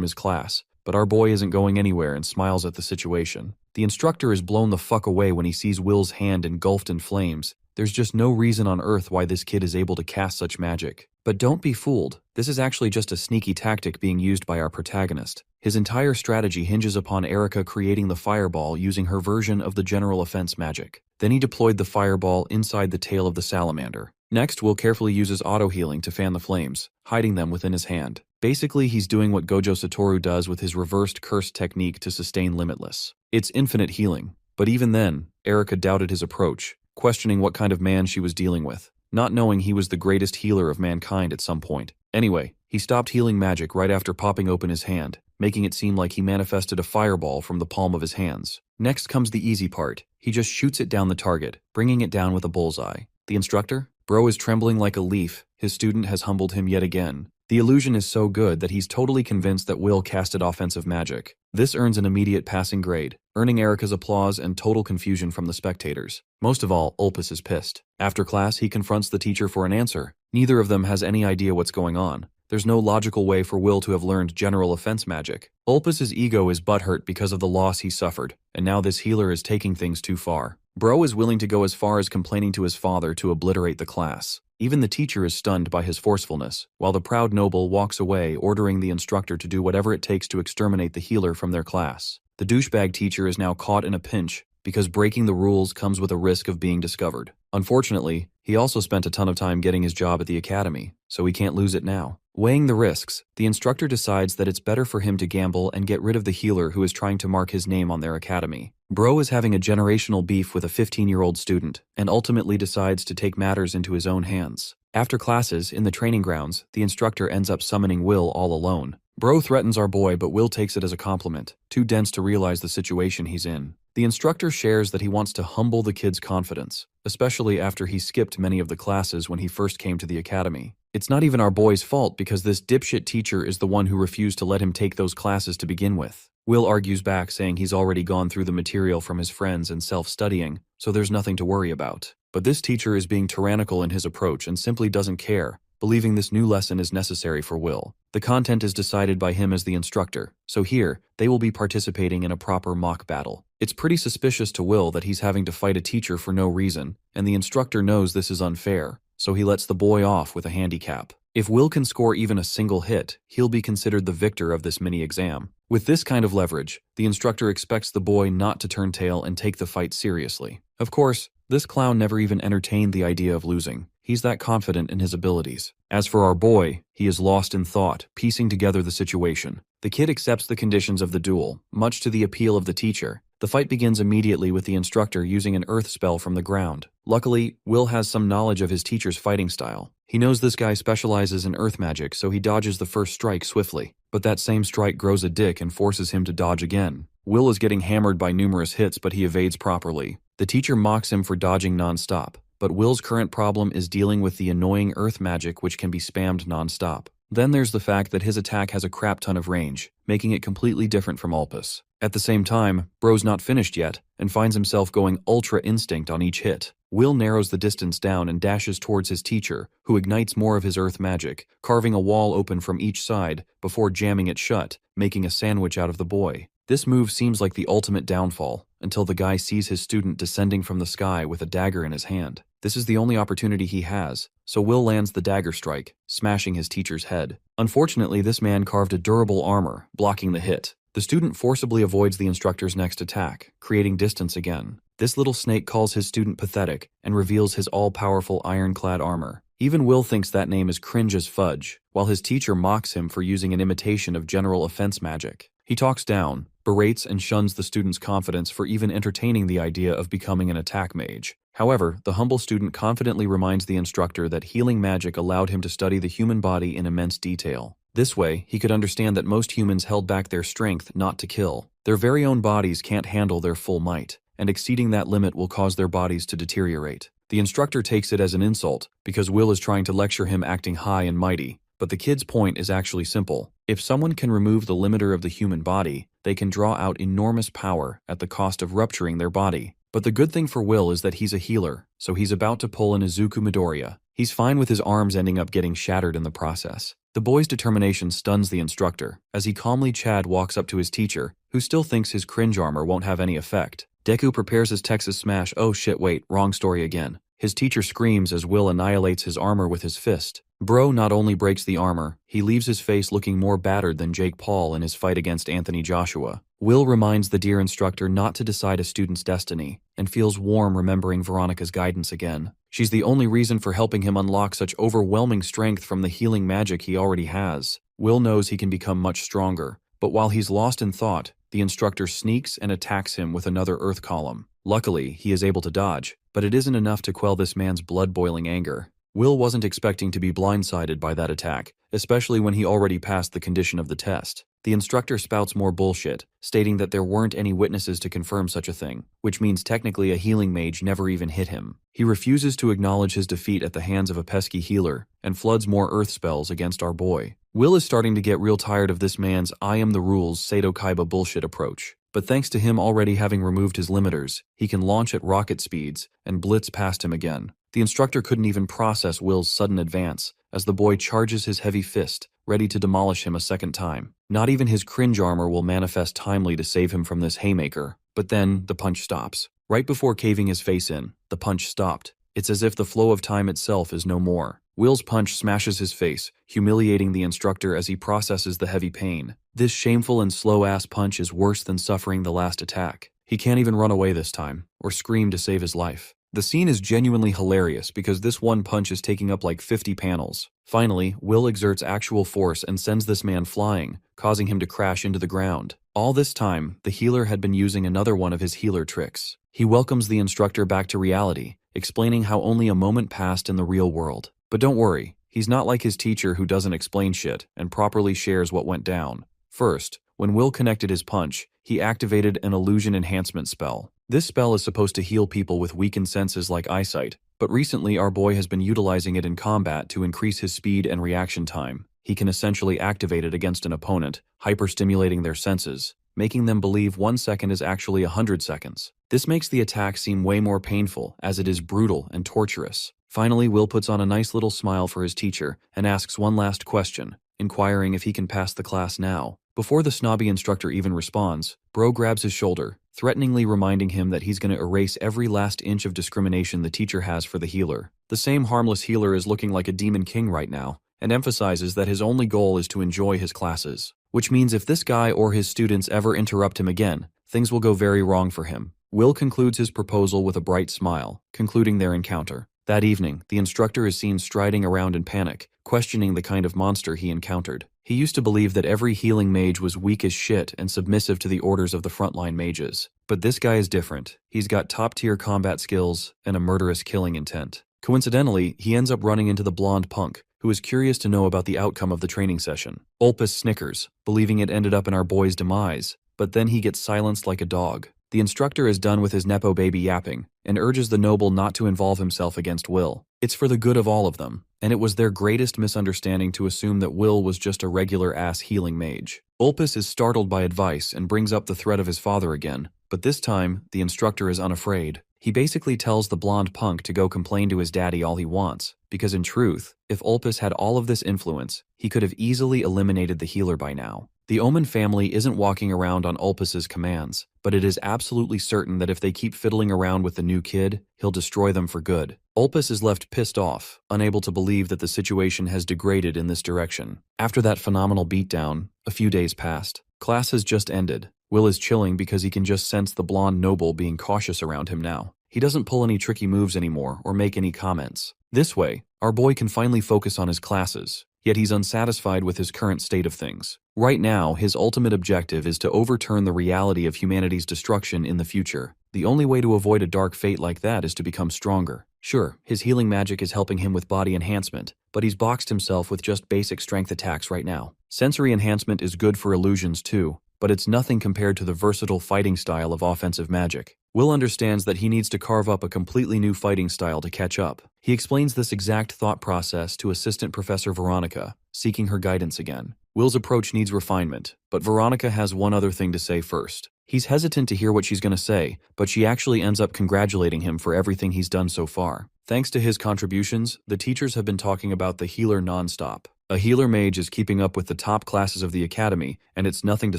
his class. But our boy isn't going anywhere and smiles at the situation. The instructor is blown the fuck away when he sees Will's hand engulfed in flames. There's just no reason on earth why this kid is able to cast such magic. But don't be fooled. This is actually just a sneaky tactic being used by our protagonist. His entire strategy hinges upon Erica creating the fireball using her version of the general offense magic. Then he deployed the fireball inside the tail of the salamander. Next, Will carefully uses auto-healing to fan the flames, hiding them within his hand. Basically, he's doing what Gojo Satoru does with his reversed curse technique to sustain Limitless. It's infinite healing. But even then, Erica doubted his approach, questioning what kind of man she was dealing with, not knowing he was the greatest healer of mankind at some point. Anyway, he stopped healing magic right after popping open his hand, making it seem like he manifested a fireball from the palm of his hands. Next comes the easy part. He just shoots it down the target, bringing it down with a bullseye. The instructor? Bro is trembling like a leaf. His student has humbled him yet again. The illusion is so good that he's totally convinced that Will casted offensive magic. This earns an immediate passing grade, earning Erica's applause and total confusion from the spectators. Most of all, Ulpus is pissed. After class, he confronts the teacher for an answer. Neither of them has any idea what's going on. There's no logical way for Will to have learned general offense magic. Ulpus's ego is butthurt because of the loss he suffered, and now this healer is taking things too far. Bro is willing to go as far as complaining to his father to obliterate the class. Even the teacher is stunned by his forcefulness, while the proud noble walks away ordering the instructor to do whatever it takes to exterminate the healer from their class. The douchebag teacher is now caught in a pinch, because breaking the rules comes with a risk of being discovered. Unfortunately, he also spent a ton of time getting his job at the academy, so he can't lose it now. Weighing the risks, the instructor decides that it's better for him to gamble and get rid of the healer who is trying to mark his name on their academy. Bro is having a generational beef with a 15-year-old student, and ultimately decides to take matters into his own hands. After classes, in the training grounds, the instructor ends up summoning Will all alone. Bro threatens our boy, but Will takes it as a compliment, too dense to realize the situation he's in. The instructor shares that he wants to humble the kid's confidence, especially after he skipped many of the classes when he first came to the academy. It's not even our boy's fault because this dipshit teacher is the one who refused to let him take those classes to begin with. Will argues back, saying he's already gone through the material from his friends and self-studying, so there's nothing to worry about. But this teacher is being tyrannical in his approach and simply doesn't care, believing this new lesson is necessary for Will. The content is decided by him as the instructor, so here, they will be participating in a proper mock battle. It's pretty suspicious to Will that he's having to fight a teacher for no reason, and the instructor knows this is unfair, so he lets the boy off with a handicap. If Will can score even a single hit, he'll be considered the victor of this mini-exam. With this kind of leverage, the instructor expects the boy not to turn tail and take the fight seriously. Of course, this clown never even entertained the idea of losing. He's that confident in his abilities. As for our boy, he is lost in thought, piecing together the situation. The kid accepts the conditions of the duel, much to the appeal of the teacher. The fight begins immediately with the instructor using an earth spell from the ground. Luckily, Will has some knowledge of his teacher's fighting style. He knows this guy specializes in earth magic, so he dodges the first strike swiftly. But that same strike grows a dick and forces him to dodge again. Will is getting hammered by numerous hits, but he evades properly. The teacher mocks him for dodging non-stop, but Will's current problem is dealing with the annoying earth magic which can be spammed non-stop. Then there's the fact that his attack has a crap ton of range, making it completely different from Ulpus. At the same time, Bro's not finished yet, and finds himself going Ultra Instinct on each hit. Will narrows the distance down and dashes towards his teacher, who ignites more of his earth magic, carving a wall open from each side before jamming it shut, making a sandwich out of the boy. This move seems like the ultimate downfall, until the guy sees his student descending from the sky with a dagger in his hand. This is the only opportunity he has, so Will lands the dagger strike, smashing his teacher's head. Unfortunately, this man carved a durable armor, blocking the hit. The student forcibly avoids the instructor's next attack, creating distance again. This little snake calls his student pathetic and reveals his all-powerful ironclad armor. Even Will thinks that name is cringe as fudge, while his teacher mocks him for using an imitation of general offense magic. He talks down, berates and shuns the student's confidence for even entertaining the idea of becoming an attack mage. However, the humble student confidently reminds the instructor that healing magic allowed him to study the human body in immense detail. This way, he could understand that most humans held back their strength not to kill. Their very own bodies can't handle their full might, and exceeding that limit will cause their bodies to deteriorate. The instructor takes it as an insult because Will is trying to lecture him acting high and mighty, but the kid's point is actually simple. If someone can remove the limiter of the human body, they can draw out enormous power at the cost of rupturing their body. But the good thing for Will is that he's a healer, so he's about to pull an Izuku Midoriya. He's fine with his arms ending up getting shattered in the process. The boy's determination stuns the instructor, as he calmly Chad walks up to his teacher, who still thinks his cringe armor won't have any effect. Deku prepares his Texas Smash. Oh shit, wait, wrong story again. His teacher screams as Will annihilates his armor with his fist. Bro not only breaks the armor, he leaves his face looking more battered than Jake Paul in his fight against Anthony Joshua. Will reminds the dear instructor not to decide a student's destiny, and feels warm remembering Veronica's guidance again. She's the only reason for helping him unlock such overwhelming strength from the healing magic he already has. Will knows he can become much stronger, but while he's lost in thought, the instructor sneaks and attacks him with another earth column. Luckily, he is able to dodge, but it isn't enough to quell this man's blood-boiling anger. Will wasn't expecting to be blindsided by that attack, especially when he already passed the condition of the test. The instructor spouts more bullshit, stating that there weren't any witnesses to confirm such a thing, which means technically a healing mage never even hit him. He refuses to acknowledge his defeat at the hands of a pesky healer, and floods more earth spells against our boy. Will is starting to get real tired of this man's I am the rules Seto Kaiba bullshit approach. But thanks to him already having removed his limiters, he can launch at rocket speeds and blitz past him again. The instructor couldn't even process Will's sudden advance, as the boy charges his heavy fist, ready to demolish him a second time. Not even his cringe armor will manifest timely to save him from this haymaker, but then the punch stops. Right before caving his face in, the punch stopped. It's as if the flow of time itself is no more. Will's punch smashes his face, humiliating the instructor as he processes the heavy pain. This shameful and slow-ass punch is worse than suffering the last attack. He can't even run away this time, or scream to save his life. The scene is genuinely hilarious because this one punch is taking up like 50 panels. Finally, Will exerts actual force and sends this man flying, causing him to crash into the ground. All this time, the healer had been using another one of his healer tricks. He welcomes the instructor back to reality, explaining how only a moment passed in the real world. But don't worry, he's not like his teacher who doesn't explain shit and properly shares what went down. First, when Will connected his punch, he activated an illusion enhancement spell. This spell is supposed to heal people with weakened senses like eyesight, but recently our boy has been utilizing it in combat to increase his speed and reaction time. He can essentially activate it against an opponent, hyper-stimulating their senses, making them believe 1 second is actually 100 seconds. This makes the attack seem way more painful, as it is brutal and torturous. Finally, Will puts on a nice little smile for his teacher and asks one last question, inquiring if he can pass the class now. Before the snobby instructor even responds, Bro grabs his shoulder, threateningly reminding him that he's going to erase every last inch of discrimination the teacher has for the healer. The same harmless healer is looking like a demon king right now, and emphasizes that his only goal is to enjoy his classes. Which means if this guy or his students ever interrupt him again, things will go very wrong for him. Will concludes his proposal with a bright smile, concluding their encounter. That evening, the instructor is seen striding around in panic, questioning the kind of monster he encountered. He used to believe that every healing mage was weak as shit and submissive to the orders of the frontline mages. But this guy is different. He's got top-tier combat skills and a murderous killing intent. Coincidentally, he ends up running into the blonde punk, who is curious to know about the outcome of the training session. Ulpus snickers, believing it ended up in our boy's demise, but then he gets silenced like a dog. The instructor is done with his nepo baby yapping, and urges the noble not to involve himself against Will. It's for the good of all of them, and it was their greatest misunderstanding to assume that Will was just a regular-ass healing mage. Ulpus is startled by advice and brings up the threat of his father again, but this time, the instructor is unafraid. He basically tells the blonde punk to go complain to his daddy all he wants, because in truth, if Ulpus had all of this influence, he could have easily eliminated the healer by now. The Omen family isn't walking around on Ulpus's commands, but it is absolutely certain that if they keep fiddling around with the new kid, he'll destroy them for good. Ulpus is left pissed off, unable to believe that the situation has degraded in this direction. After that phenomenal beatdown, a few days passed. Class has just ended. Will is chilling because he can just sense the blonde noble being cautious around him now. He doesn't pull any tricky moves anymore or make any comments. This way, our boy can finally focus on his classes. yet he's unsatisfied with his current state of things. Right now, his ultimate objective is to overturn the reality of humanity's destruction in the future. The only way to avoid a dark fate like that is to become stronger. Sure, his healing magic is helping him with body enhancement, but he's boxed himself with just basic strength attacks right now. Sensory enhancement is good for illusions too, but it's nothing compared to the versatile fighting style of offensive magic. Will understands that he needs to carve up a completely new fighting style to catch up. He explains this exact thought process to Assistant Professor Veronica, seeking her guidance again. Will's approach needs refinement, but Veronica has one other thing to say first. He's hesitant to hear what she's going to say, but she actually ends up congratulating him for everything he's done so far. Thanks to his contributions, the teachers have been talking about the healer nonstop. A healer mage is keeping up with the top classes of the academy, and it's nothing to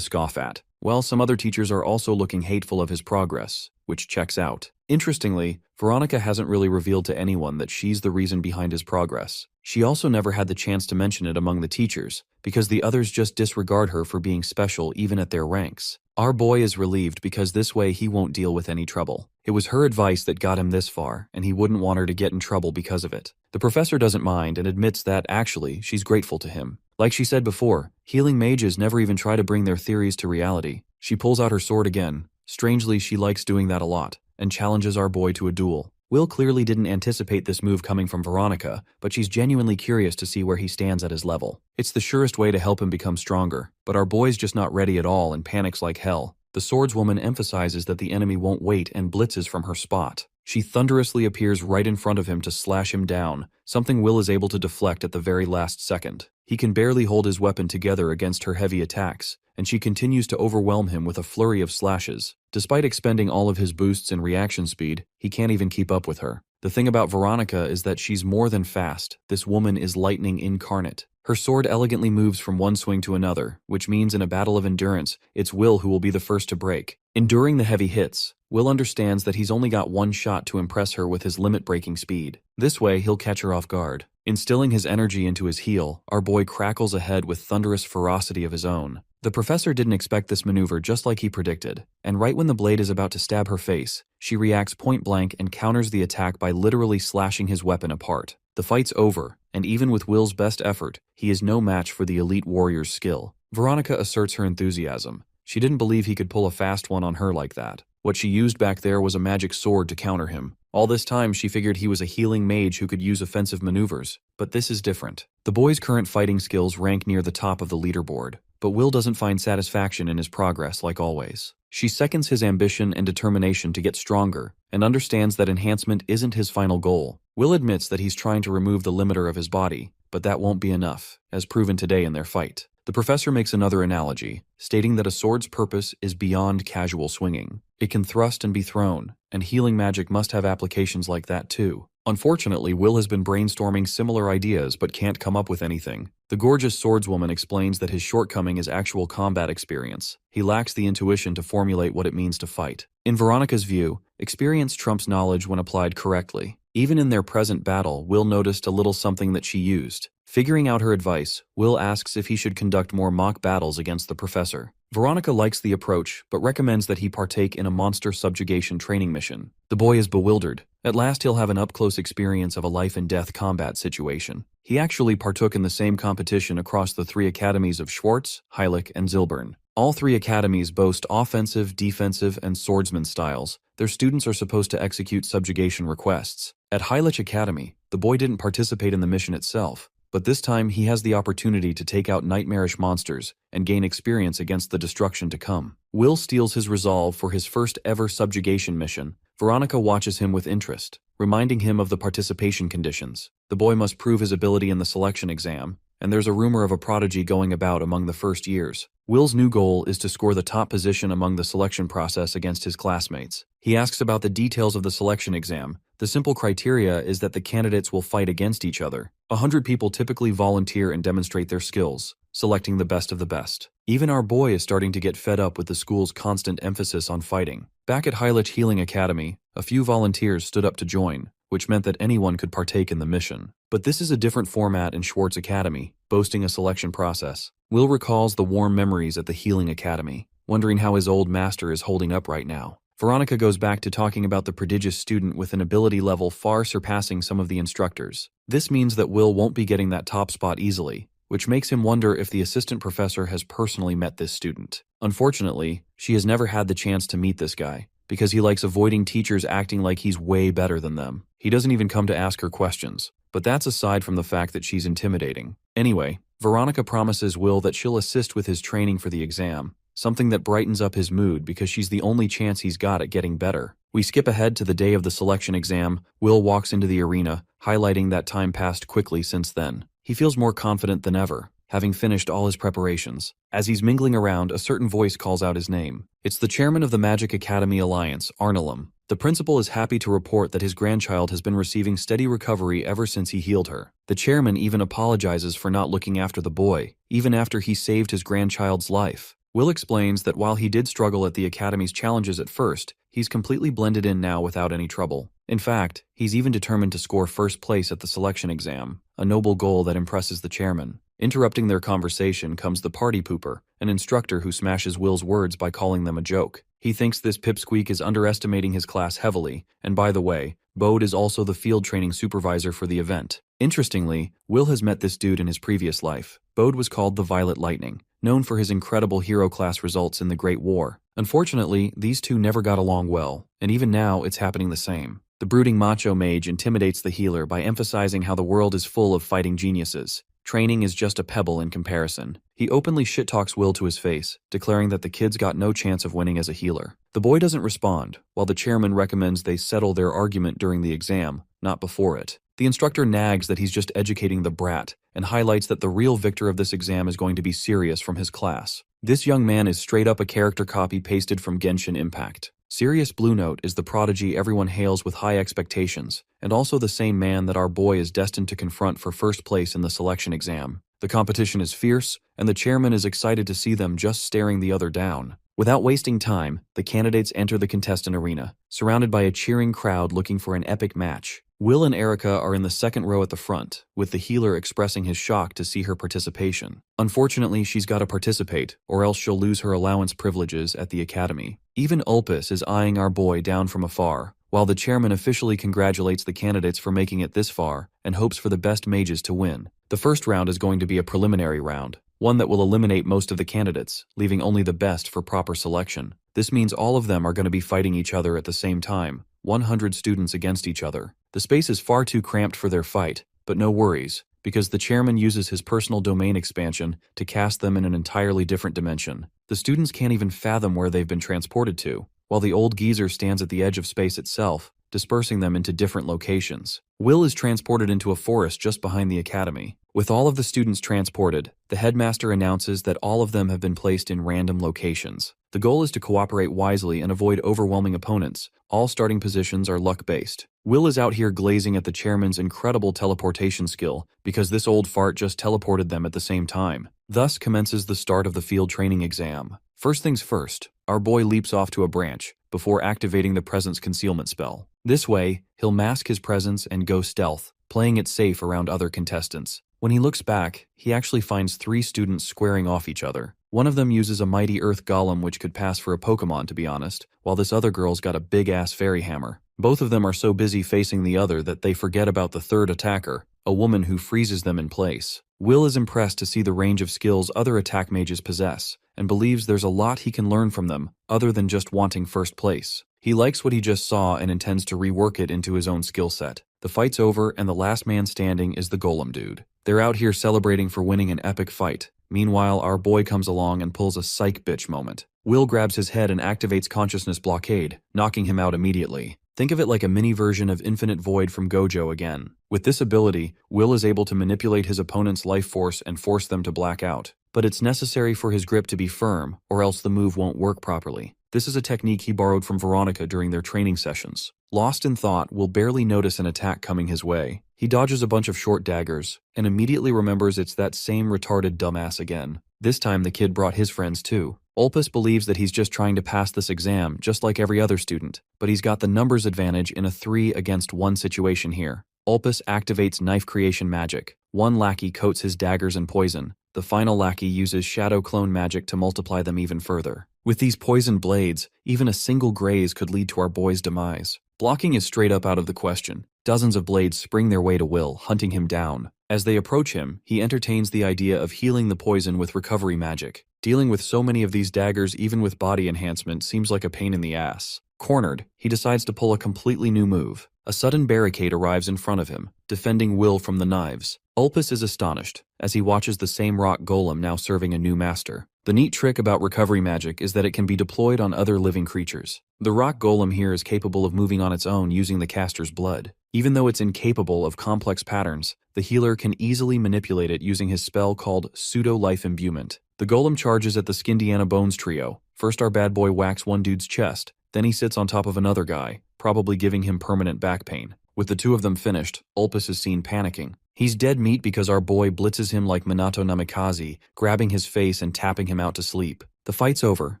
scoff at. While some other teachers are also looking hateful of his progress, which checks out. Interestingly, Veronica hasn't really revealed to anyone that she's the reason behind his progress. She also never had the chance to mention it among the teachers, because the others just disregard her for being special even at their ranks. Our boy is relieved because this way he won't deal with any trouble. It was her advice that got him this far, and he wouldn't want her to get in trouble because of it. The professor doesn't mind and admits that, actually, she's grateful to him. Like she said before, healing mages never even try to bring their theories to reality. She pulls out her sword again. Strangely, she likes doing that a lot, and challenges our boy to a duel. Will clearly didn't anticipate this move coming from Veronica, but she's genuinely curious to see where he stands at his level. It's the surest way to help him become stronger, but our boy's just not ready at all and panics like hell. The swordswoman emphasizes that the enemy won't wait and blitzes from her spot. She thunderously appears right in front of him to slash him down, something Will is able to deflect at the very last second. He can barely hold his weapon together against her heavy attacks, and she continues to overwhelm him with a flurry of slashes. Despite expending all of his boosts and reaction speed, he can't even keep up with her. The thing about Veronica is that she's more than fast. This woman is lightning incarnate. Her sword elegantly moves from one swing to another, which means in a battle of endurance, it's Will who will be the first to break. Enduring the heavy hits, Will understands that he's only got one shot to impress her with his limit-breaking speed. This way, he'll catch her off guard. Instilling his energy into his heel, our boy crackles ahead with thunderous ferocity of his own. The professor didn't expect this maneuver just like he predicted, and right when the blade is about to stab her face, she reacts point-blank and counters the attack by literally slashing his weapon apart. The fight's over, and even with Will's best effort, he is no match for the elite warrior's skill. Veronica asserts her enthusiasm. She didn't believe he could pull a fast one on her like that. What she used back there was a magic sword to counter him. All this time, she figured he was a healing mage who could use offensive maneuvers. But this is different. The boy's current fighting skills rank near the top of the leaderboard, but Will doesn't find satisfaction in his progress like always. She seconds his ambition and determination to get stronger, and understands that enhancement isn't his final goal. Will admits that he's trying to remove the limiter of his body, but that won't be enough, as proven today in their fight. The professor makes another analogy, stating that a sword's purpose is beyond casual swinging. It can thrust and be thrown, and healing magic must have applications like that too. Unfortunately, Will has been brainstorming similar ideas but can't come up with anything. The gorgeous swordswoman explains that his shortcoming is actual combat experience. He lacks the intuition to formulate what it means to fight. In Veronica's view, experience trumps knowledge when applied correctly. Even in their present battle, Will noticed a little something that she used. Figuring out her advice, Will asks if he should conduct more mock battles against the professor. Veronica likes the approach, but recommends that he partake in a monster subjugation training mission. The boy is bewildered. At last he'll have an up-close experience of a life-and-death combat situation. He actually partook in the same competition across the 3 academies of Schwartz, Heilig, and Zilbern. All 3 academies boast offensive, defensive, and swordsman styles. Their students are supposed to execute subjugation requests. At Heilig Academy, the boy didn't participate in the mission itself, but this time he has the opportunity to take out nightmarish monsters and gain experience against the destruction to come. Will steals his resolve for his first ever subjugation mission. Veronica watches him with interest, reminding him of the participation conditions. The boy must prove his ability in the selection exam, and there's a rumor of a prodigy going about among the first years. Will's new goal is to score the top position among the selection process against his classmates. He asks about the details of the selection exam. The simple criteria is that the candidates will fight against each other. 100 people typically volunteer and demonstrate their skills, selecting the best of the best. Even our boy is starting to get fed up with the school's constant emphasis on fighting. Back at Heilig Healing Academy, a few volunteers stood up to join, which meant that anyone could partake in the mission. But this is a different format in Schwartz Academy, boasting a selection process. Will recalls the warm memories at the Healing Academy, wondering how his old master is holding up right now. Veronica goes back to talking about the prodigious student with an ability level far surpassing some of the instructors. This means that Will won't be getting that top spot easily, which makes him wonder if the assistant professor has personally met this student. Unfortunately, she has never had the chance to meet this guy, because he likes avoiding teachers acting like he's way better than them. He doesn't even come to ask her questions, but that's aside from the fact that she's intimidating. Anyway, Veronica promises Will that she'll assist with his training for the exam, something that brightens up his mood because she's the only chance he's got at getting better. We skip ahead to the day of the selection exam. Will walks into the arena, highlighting that time passed quickly since then. He feels more confident than ever, having finished all his preparations. As he's mingling around, a certain voice calls out his name. It's the chairman of the Magic Academy Alliance, Arnolum. The principal is happy to report that his grandchild has been receiving steady recovery ever since he healed her. The chairman even apologizes for not looking after the boy, even after he saved his grandchild's life. Will explains that while he did struggle at the Academy's challenges at first, he's completely blended in now without any trouble. In fact, he's even determined to score first place at the selection exam, a noble goal that impresses the chairman. Interrupting their conversation comes the party pooper, an instructor who smashes Will's words by calling them a joke. He thinks this pipsqueak is underestimating his class heavily, and by the way, Bode is also the field training supervisor for the event. Interestingly, Will has met this dude in his previous life. Bode was called the Violet Lightning, known for his incredible hero class results in the Great War. Unfortunately, these two never got along well, and even now it's happening the same. The brooding macho mage intimidates the healer by emphasizing how the world is full of fighting geniuses. Training is just a pebble in comparison. He openly shit-talks Will to his face, declaring that the kid's got no chance of winning as a healer. The boy doesn't respond, while the chairman recommends they settle their argument during the exam, not before it. The instructor nags that he's just educating the brat, and highlights that the real victor of this exam is going to be Sirius from his class. This young man is straight up a character copy pasted from Genshin Impact. Sirius Blue Note is the prodigy everyone hails with high expectations, and also the same man that our boy is destined to confront for first place in the selection exam. The competition is fierce, and the chairman is excited to see them just staring the other down. Without wasting time, the candidates enter the contestant arena, surrounded by a cheering crowd looking for an epic match. Will and Erica are in the second row at the front, with the healer expressing his shock to see her participation. Unfortunately, she's got to participate, or else she'll lose her allowance privileges at the academy. Even Ulpus is eyeing our boy down from afar, while the chairman officially congratulates the candidates for making it this far and hopes for the best mages to win. The first round is going to be a preliminary round, one that will eliminate most of the candidates, leaving only the best for proper selection. This means all of them are going to be fighting each other at the same time, 100 students against each other. The space is far too cramped for their fight, but no worries, because the chairman uses his personal domain expansion to cast them in an entirely different dimension. The students can't even fathom where they've been transported to, while the old geezer stands at the edge of space itself, dispersing them into different locations. Will is transported into a forest just behind the academy. With all of the students transported, the headmaster announces that all of them have been placed in random locations. The goal is to cooperate wisely and avoid overwhelming opponents. All starting positions are luck-based. Will is out here glazing at the chairman's incredible teleportation skill because this old fart just teleported them at the same time. Thus commences the start of the field training exam. First things first, our boy leaps off to a branch before activating the presence concealment spell. This way, he'll mask his presence and go stealth, playing it safe around other contestants. When he looks back, he actually finds 3 students squaring off each other. One of them uses a mighty earth golem which could pass for a Pokemon to be honest, while this other girl's got a big-ass fairy hammer. Both of them are so busy facing the other that they forget about the third attacker, a woman who freezes them in place. Will is impressed to see the range of skills other attack mages possess, and believes there's a lot he can learn from them, other than just wanting first place. He likes what he just saw and intends to rework it into his own skill set. The fight's over and the last man standing is the golem dude. They're out here celebrating for winning an epic fight. Meanwhile, our boy comes along and pulls a psych bitch moment. Will grabs his head and activates consciousness blockade, knocking him out immediately. Think of it like a mini version of Infinite Void from Gojo again. With this ability, Will is able to manipulate his opponent's life force and force them to black out. But it's necessary for his grip to be firm, or else the move won't work properly. This is a technique he borrowed from Veronica during their training sessions. Lost in thought, Will barely notice an attack coming his way. He dodges a bunch of short daggers, and immediately remembers it's that same retarded dumbass again. This time the kid brought his friends too. Ulpus believes that he's just trying to pass this exam, just like every other student, but he's got the numbers advantage in a 3-against-1 situation here. Ulpus activates knife creation magic. One lackey coats his daggers in poison, The final lackey uses shadow clone magic to multiply them even further. With these poisoned blades, even a single graze could lead to our boy's demise. Blocking is straight up out of the question. Dozens of blades spring their way to Will, hunting him down. As they approach him, he entertains the idea of healing the poison with recovery magic. Dealing with so many of these daggers even with body enhancement seems like a pain in the ass. Cornered, he decides to pull a completely new move. A sudden barricade arrives in front of him, defending Will from the knives. Ulpus is astonished, as he watches the same rock golem now serving a new master. The neat trick about recovery magic is that it can be deployed on other living creatures. The rock golem here is capable of moving on its own using the caster's blood. Even though it's incapable of complex patterns, the healer can easily manipulate it using his spell called Pseudo-Life Imbuement. The golem charges at the Skindiana Bones trio. First our bad boy whacks one dude's chest, then he sits on top of another guy, probably giving him permanent back pain. With the two of them finished, Ulpus is seen panicking. He's dead meat because our boy blitzes him like Minato Namikaze, grabbing his face and tapping him out to sleep. The fight's over,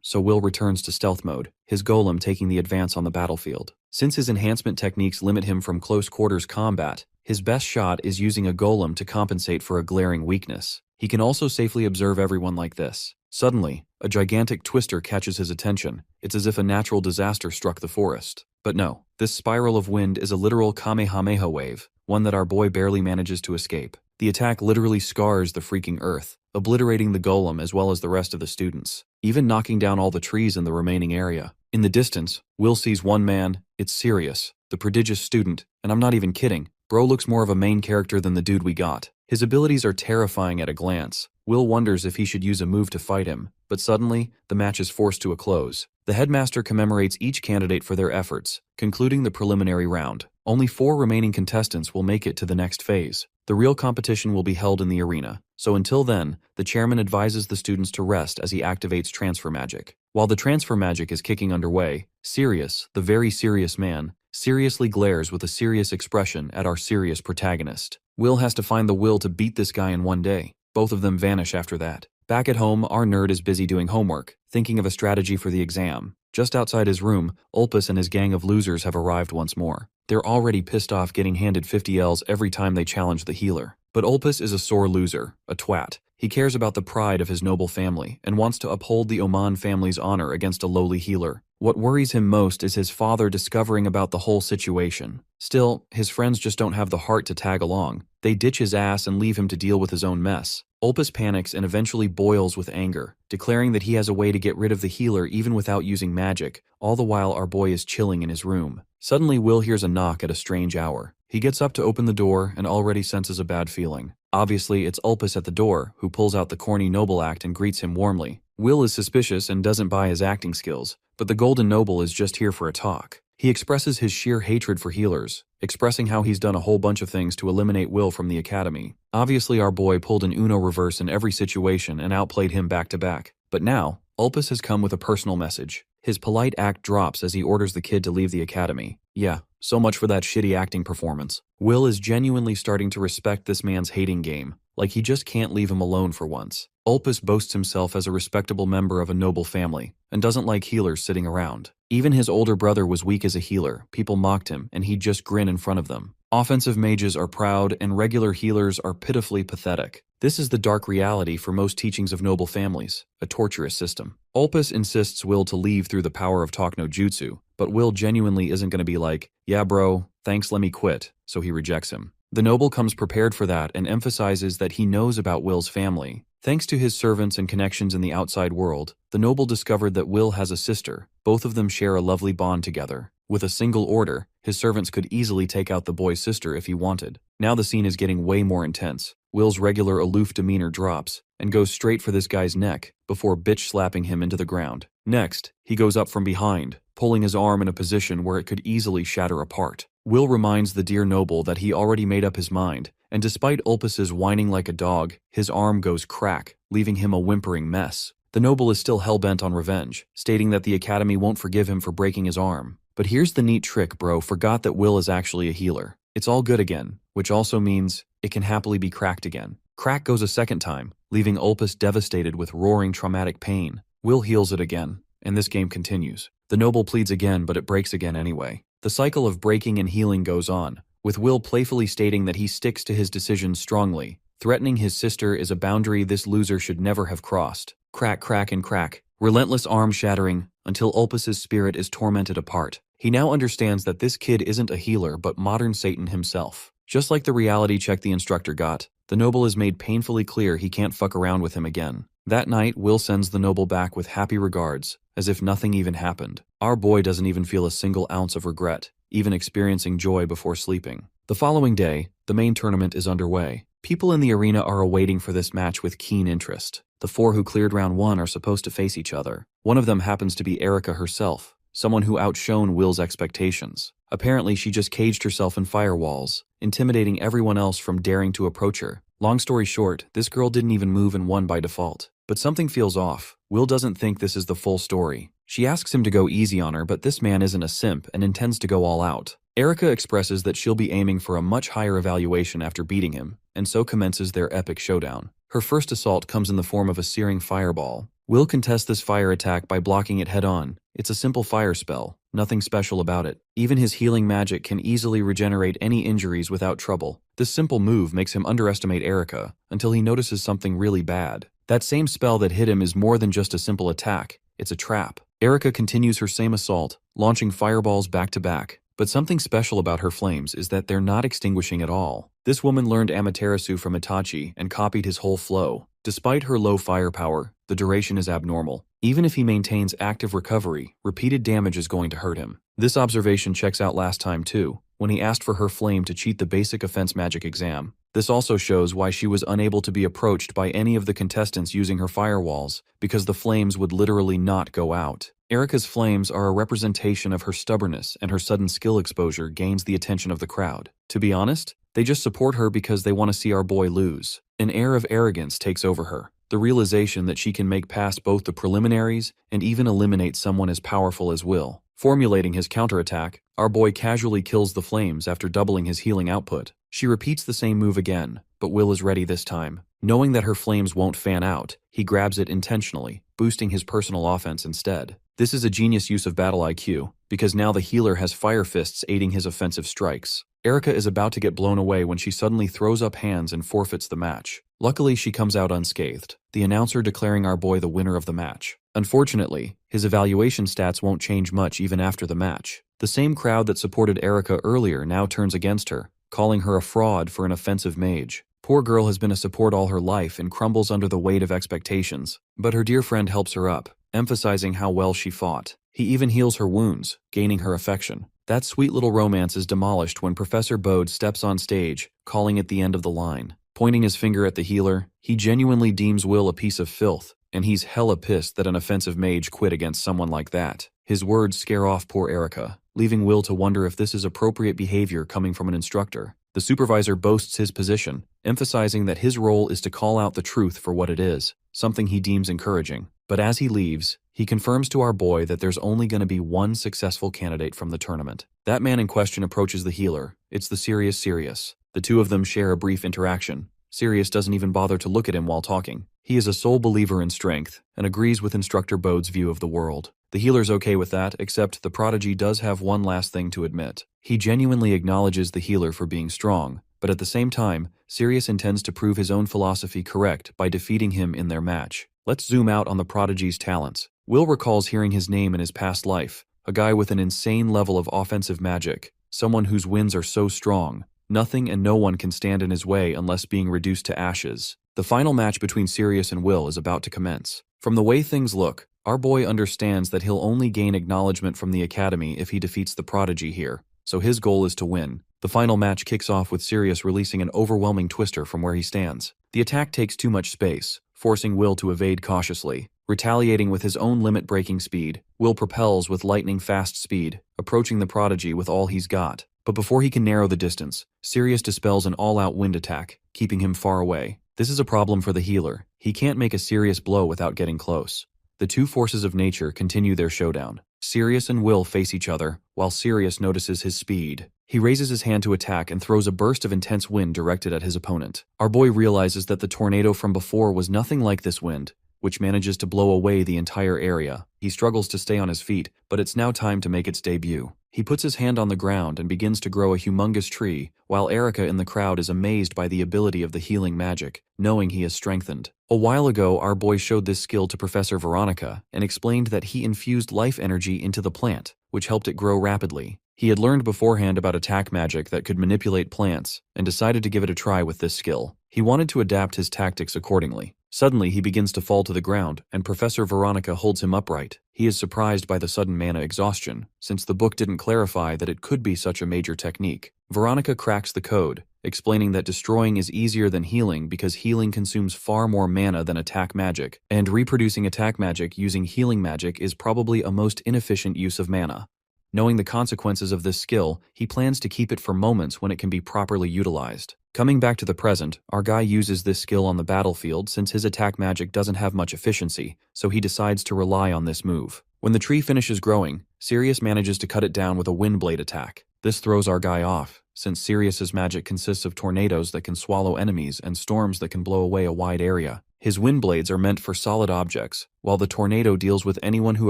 so Will returns to stealth mode, his golem taking the advance on the battlefield. Since his enhancement techniques limit him from close quarters combat, his best shot is using a golem to compensate for a glaring weakness. He can also safely observe everyone like this. Suddenly, a gigantic twister catches his attention. It's as if a natural disaster struck the forest. But no, this spiral of wind is a literal Kamehameha wave, one that our boy barely manages to escape. The attack literally scars the freaking earth, obliterating the golem as well as the rest of the students, even knocking down all the trees in the remaining area. In the distance, Will sees one man. It's Sirius, the prodigious student, and I'm not even kidding. Bro looks more of a main character than the dude we got. His abilities are terrifying at a glance. Will wonders if he should use a move to fight him, but suddenly, the match is forced to a close. The headmaster commemorates each candidate for their efforts, concluding the preliminary round. Only 4 remaining contestants will make it to the next phase. The real competition will be held in the arena, so until then, the chairman advises the students to rest as he activates transfer magic. While the transfer magic is kicking underway, Sirius, the very serious man, seriously glares with a serious expression at our serious protagonist. Will has to find the will to beat this guy in one day. Both of them vanish after that. Back at home, our nerd is busy doing homework, thinking of a strategy for the exam. Just outside his room, Ulpus and his gang of losers have arrived once more. They're already pissed off getting handed 50 Ls every time they challenge the healer. But Ulpus is a sore loser, a twat. He cares about the pride of his noble family and wants to uphold the Oman family's honor against a lowly healer. What worries him most is his father discovering about the whole situation. Still, his friends just don't have the heart to tag along. They ditch his ass and leave him to deal with his own mess. Ulpus panics and eventually boils with anger, declaring that he has a way to get rid of the healer even without using magic, all the while our boy is chilling in his room. Suddenly, Will hears a knock at a strange hour. He gets up to open the door and already senses a bad feeling. Obviously, it's Ulpus at the door, who pulls out the corny noble act and greets him warmly. Will is suspicious and doesn't buy his acting skills, but the golden noble is just here for a talk. He expresses his sheer hatred for healers, expressing how he's done a whole bunch of things to eliminate Will from the academy. Obviously, our boy pulled an Uno reverse in every situation and outplayed him back to back. But now, Ulpus has come with a personal message. His polite act drops as he orders the kid to leave the academy. Yeah, so much for that shitty acting performance. Will is genuinely starting to respect this man's hating game, like he just can't leave him alone for once. Ulpus boasts himself as a respectable member of a noble family, and doesn't like healers sitting around. Even his older brother was weak as a healer, people mocked him, and he'd just grin in front of them. Offensive mages are proud, and regular healers are pitifully pathetic. This is the dark reality for most teachings of noble families, a torturous system. Ulpus insists Will to leave through the power of talk no jutsu, but Will genuinely isn't going to be like, yeah bro, thanks let me quit, so he rejects him. The noble comes prepared for that and emphasizes that he knows about Will's family. Thanks to his servants and connections in the outside world, the noble discovered that Will has a sister. Both of them share a lovely bond together. With a single order, his servants could easily take out the boy's sister if he wanted. Now the scene is getting way more intense. Will's regular aloof demeanor drops and goes straight for this guy's neck before bitch slapping him into the ground. Next, he goes up from behind, pulling his arm in a position where it could easily shatter apart. Will reminds the dear noble that he already made up his mind, and despite Ulpus's whining like a dog, his arm goes crack, leaving him a whimpering mess. The noble is still hell-bent on revenge, stating that the academy won't forgive him for breaking his arm. But here's the neat trick, bro forgot that Will is actually a healer. It's all good again, which also means it can happily be cracked again. Crack goes a second time, leaving Ulpus devastated with roaring traumatic pain. Will heals it again, and this game continues. The noble pleads again, but it breaks again anyway. The cycle of breaking and healing goes on, with Will playfully stating that he sticks to his decisions strongly. Threatening his sister is a boundary this loser should never have crossed. Crack, crack, and crack. Relentless arm shattering until Ulpus's spirit is tormented apart. He now understands that this kid isn't a healer but modern Satan himself. Just like the reality check the instructor got, the noble is made painfully clear he can't fuck around with him again. That night, Will sends the noble back with happy regards, as if nothing even happened. Our boy doesn't even feel a single ounce of regret, even experiencing joy before sleeping. The following day, the main tournament is underway. People in the arena are awaiting for this match with keen interest. The 4 who cleared round 1 are supposed to face each other. One of them happens to be Erica herself, someone who outshone Will's expectations. Apparently, she just caged herself in firewalls, intimidating everyone else from daring to approach her. Long story short, this girl didn't even move and won by default. But something feels off. Will doesn't think this is the full story. She asks him to go easy on her, but this man isn't a simp and intends to go all out. Erica expresses that she'll be aiming for a much higher evaluation after beating him, and so commences their epic showdown. Her first assault comes in the form of a searing fireball. Will contests this fire attack by blocking it head-on. It's a simple fire spell, nothing special about it. Even his healing magic can easily regenerate any injuries without trouble. This simple move makes him underestimate Erica, until he notices something really bad. That same spell that hit him is more than just a simple attack, it's a trap. Erica continues her same assault, launching fireballs back to back. But something special about her flames is that they're not extinguishing at all. This woman learned Amaterasu from Itachi and copied his whole flow. Despite her low firepower, the duration is abnormal. Even if he maintains active recovery, repeated damage is going to hurt him. This observation checks out last time too, when he asked for her flame to cheat the basic offense magic exam. This also shows why she was unable to be approached by any of the contestants using her firewalls, because the flames would literally not go out. Erica's flames are a representation of her stubbornness, and her sudden skill exposure gains the attention of the crowd. To be honest, they just support her because they want to see our boy lose. An air of arrogance takes over her, the realization that she can make past both the preliminaries and even eliminate someone as powerful as Will. Formulating his counterattack, our boy casually kills the flames after doubling his healing output. She repeats the same move again, but Will is ready this time. Knowing that her flames won't fan out, he grabs it intentionally, boosting his personal offense instead. This is a genius use of battle IQ, because now the healer has fire fists aiding his offensive strikes. Erica is about to get blown away when she suddenly throws up hands and forfeits the match. Luckily, she comes out unscathed, the announcer declaring our boy the winner of the match. Unfortunately, his evaluation stats won't change much even after the match. The same crowd that supported Erica earlier now turns against her, calling her a fraud for an offensive mage. Poor girl has been a support all her life and crumbles under the weight of expectations. But her dear friend helps her up, emphasizing how well she fought. He even heals her wounds, gaining her affection. That sweet little romance is demolished when Professor Bode steps on stage, calling it the end of the line. Pointing his finger at the healer, he genuinely deems Will a piece of filth, and he's hella pissed that an offensive mage quit against someone like that. His words scare off poor Erica, leaving Will to wonder if this is appropriate behavior coming from an instructor. The supervisor boasts his position, emphasizing that his role is to call out the truth for what it is, something he deems encouraging. But as he leaves, he confirms to our boy that there's only going to be one successful candidate from the tournament. That man in question approaches the healer. It's the serious Sirius. The two of them share a brief interaction. Sirius doesn't even bother to look at him while talking. He is a sole believer in strength, and agrees with Instructor Bode's view of the world. The healer's okay with that, except the prodigy does have one last thing to admit. He genuinely acknowledges the healer for being strong, but at the same time, Sirius intends to prove his own philosophy correct by defeating him in their match. Let's zoom out on the prodigy's talents. Will recalls hearing his name in his past life, a guy with an insane level of offensive magic, someone whose winds are so strong, nothing and no one can stand in his way unless being reduced to ashes. The final match between Sirius and Will is about to commence. From the way things look, our boy understands that he'll only gain acknowledgement from the academy if he defeats the prodigy here, so his goal is to win. The final match kicks off with Sirius releasing an overwhelming twister from where he stands. The attack takes too much space, forcing Will to evade cautiously. Retaliating with his own limit-breaking speed, Will propels with lightning-fast speed, approaching the prodigy with all he's got. But before he can narrow the distance, Sirius dispels an all-out wind attack, keeping him far away. This is a problem for the healer. He can't make a serious blow without getting close. The two forces of nature continue their showdown. Sirius and Will face each other, while Sirius notices his speed. He raises his hand to attack and throws a burst of intense wind directed at his opponent. Our boy realizes that the tornado from before was nothing like this wind, which manages to blow away the entire area. He struggles to stay on his feet, but it's now time to make its debut. He puts his hand on the ground and begins to grow a humongous tree, while Erica in the crowd is amazed by the ability of the healing magic, knowing he is strengthened. A while ago, our boy showed this skill to Professor Veronica and explained that he infused life energy into the plant, which helped it grow rapidly. He had learned beforehand about attack magic that could manipulate plants and decided to give it a try with this skill. He wanted to adapt his tactics accordingly. Suddenly, he begins to fall to the ground, and Professor Veronica holds him upright. He is surprised by the sudden mana exhaustion, since the book didn't clarify that it could be such a major technique. Veronica cracks the code, explaining that destroying is easier than healing because healing consumes far more mana than attack magic, and reproducing attack magic using healing magic is probably a most inefficient use of mana. Knowing the consequences of this skill, he plans to keep it for moments when it can be properly utilized. Coming back to the present, our guy uses this skill on the battlefield since his attack magic doesn't have much efficiency, so he decides to rely on this move. When the tree finishes growing, Sirius manages to cut it down with a wind blade attack. This throws our guy off, since Sirius's magic consists of tornadoes that can swallow enemies and storms that can blow away a wide area. His wind blades are meant for solid objects, while the tornado deals with anyone who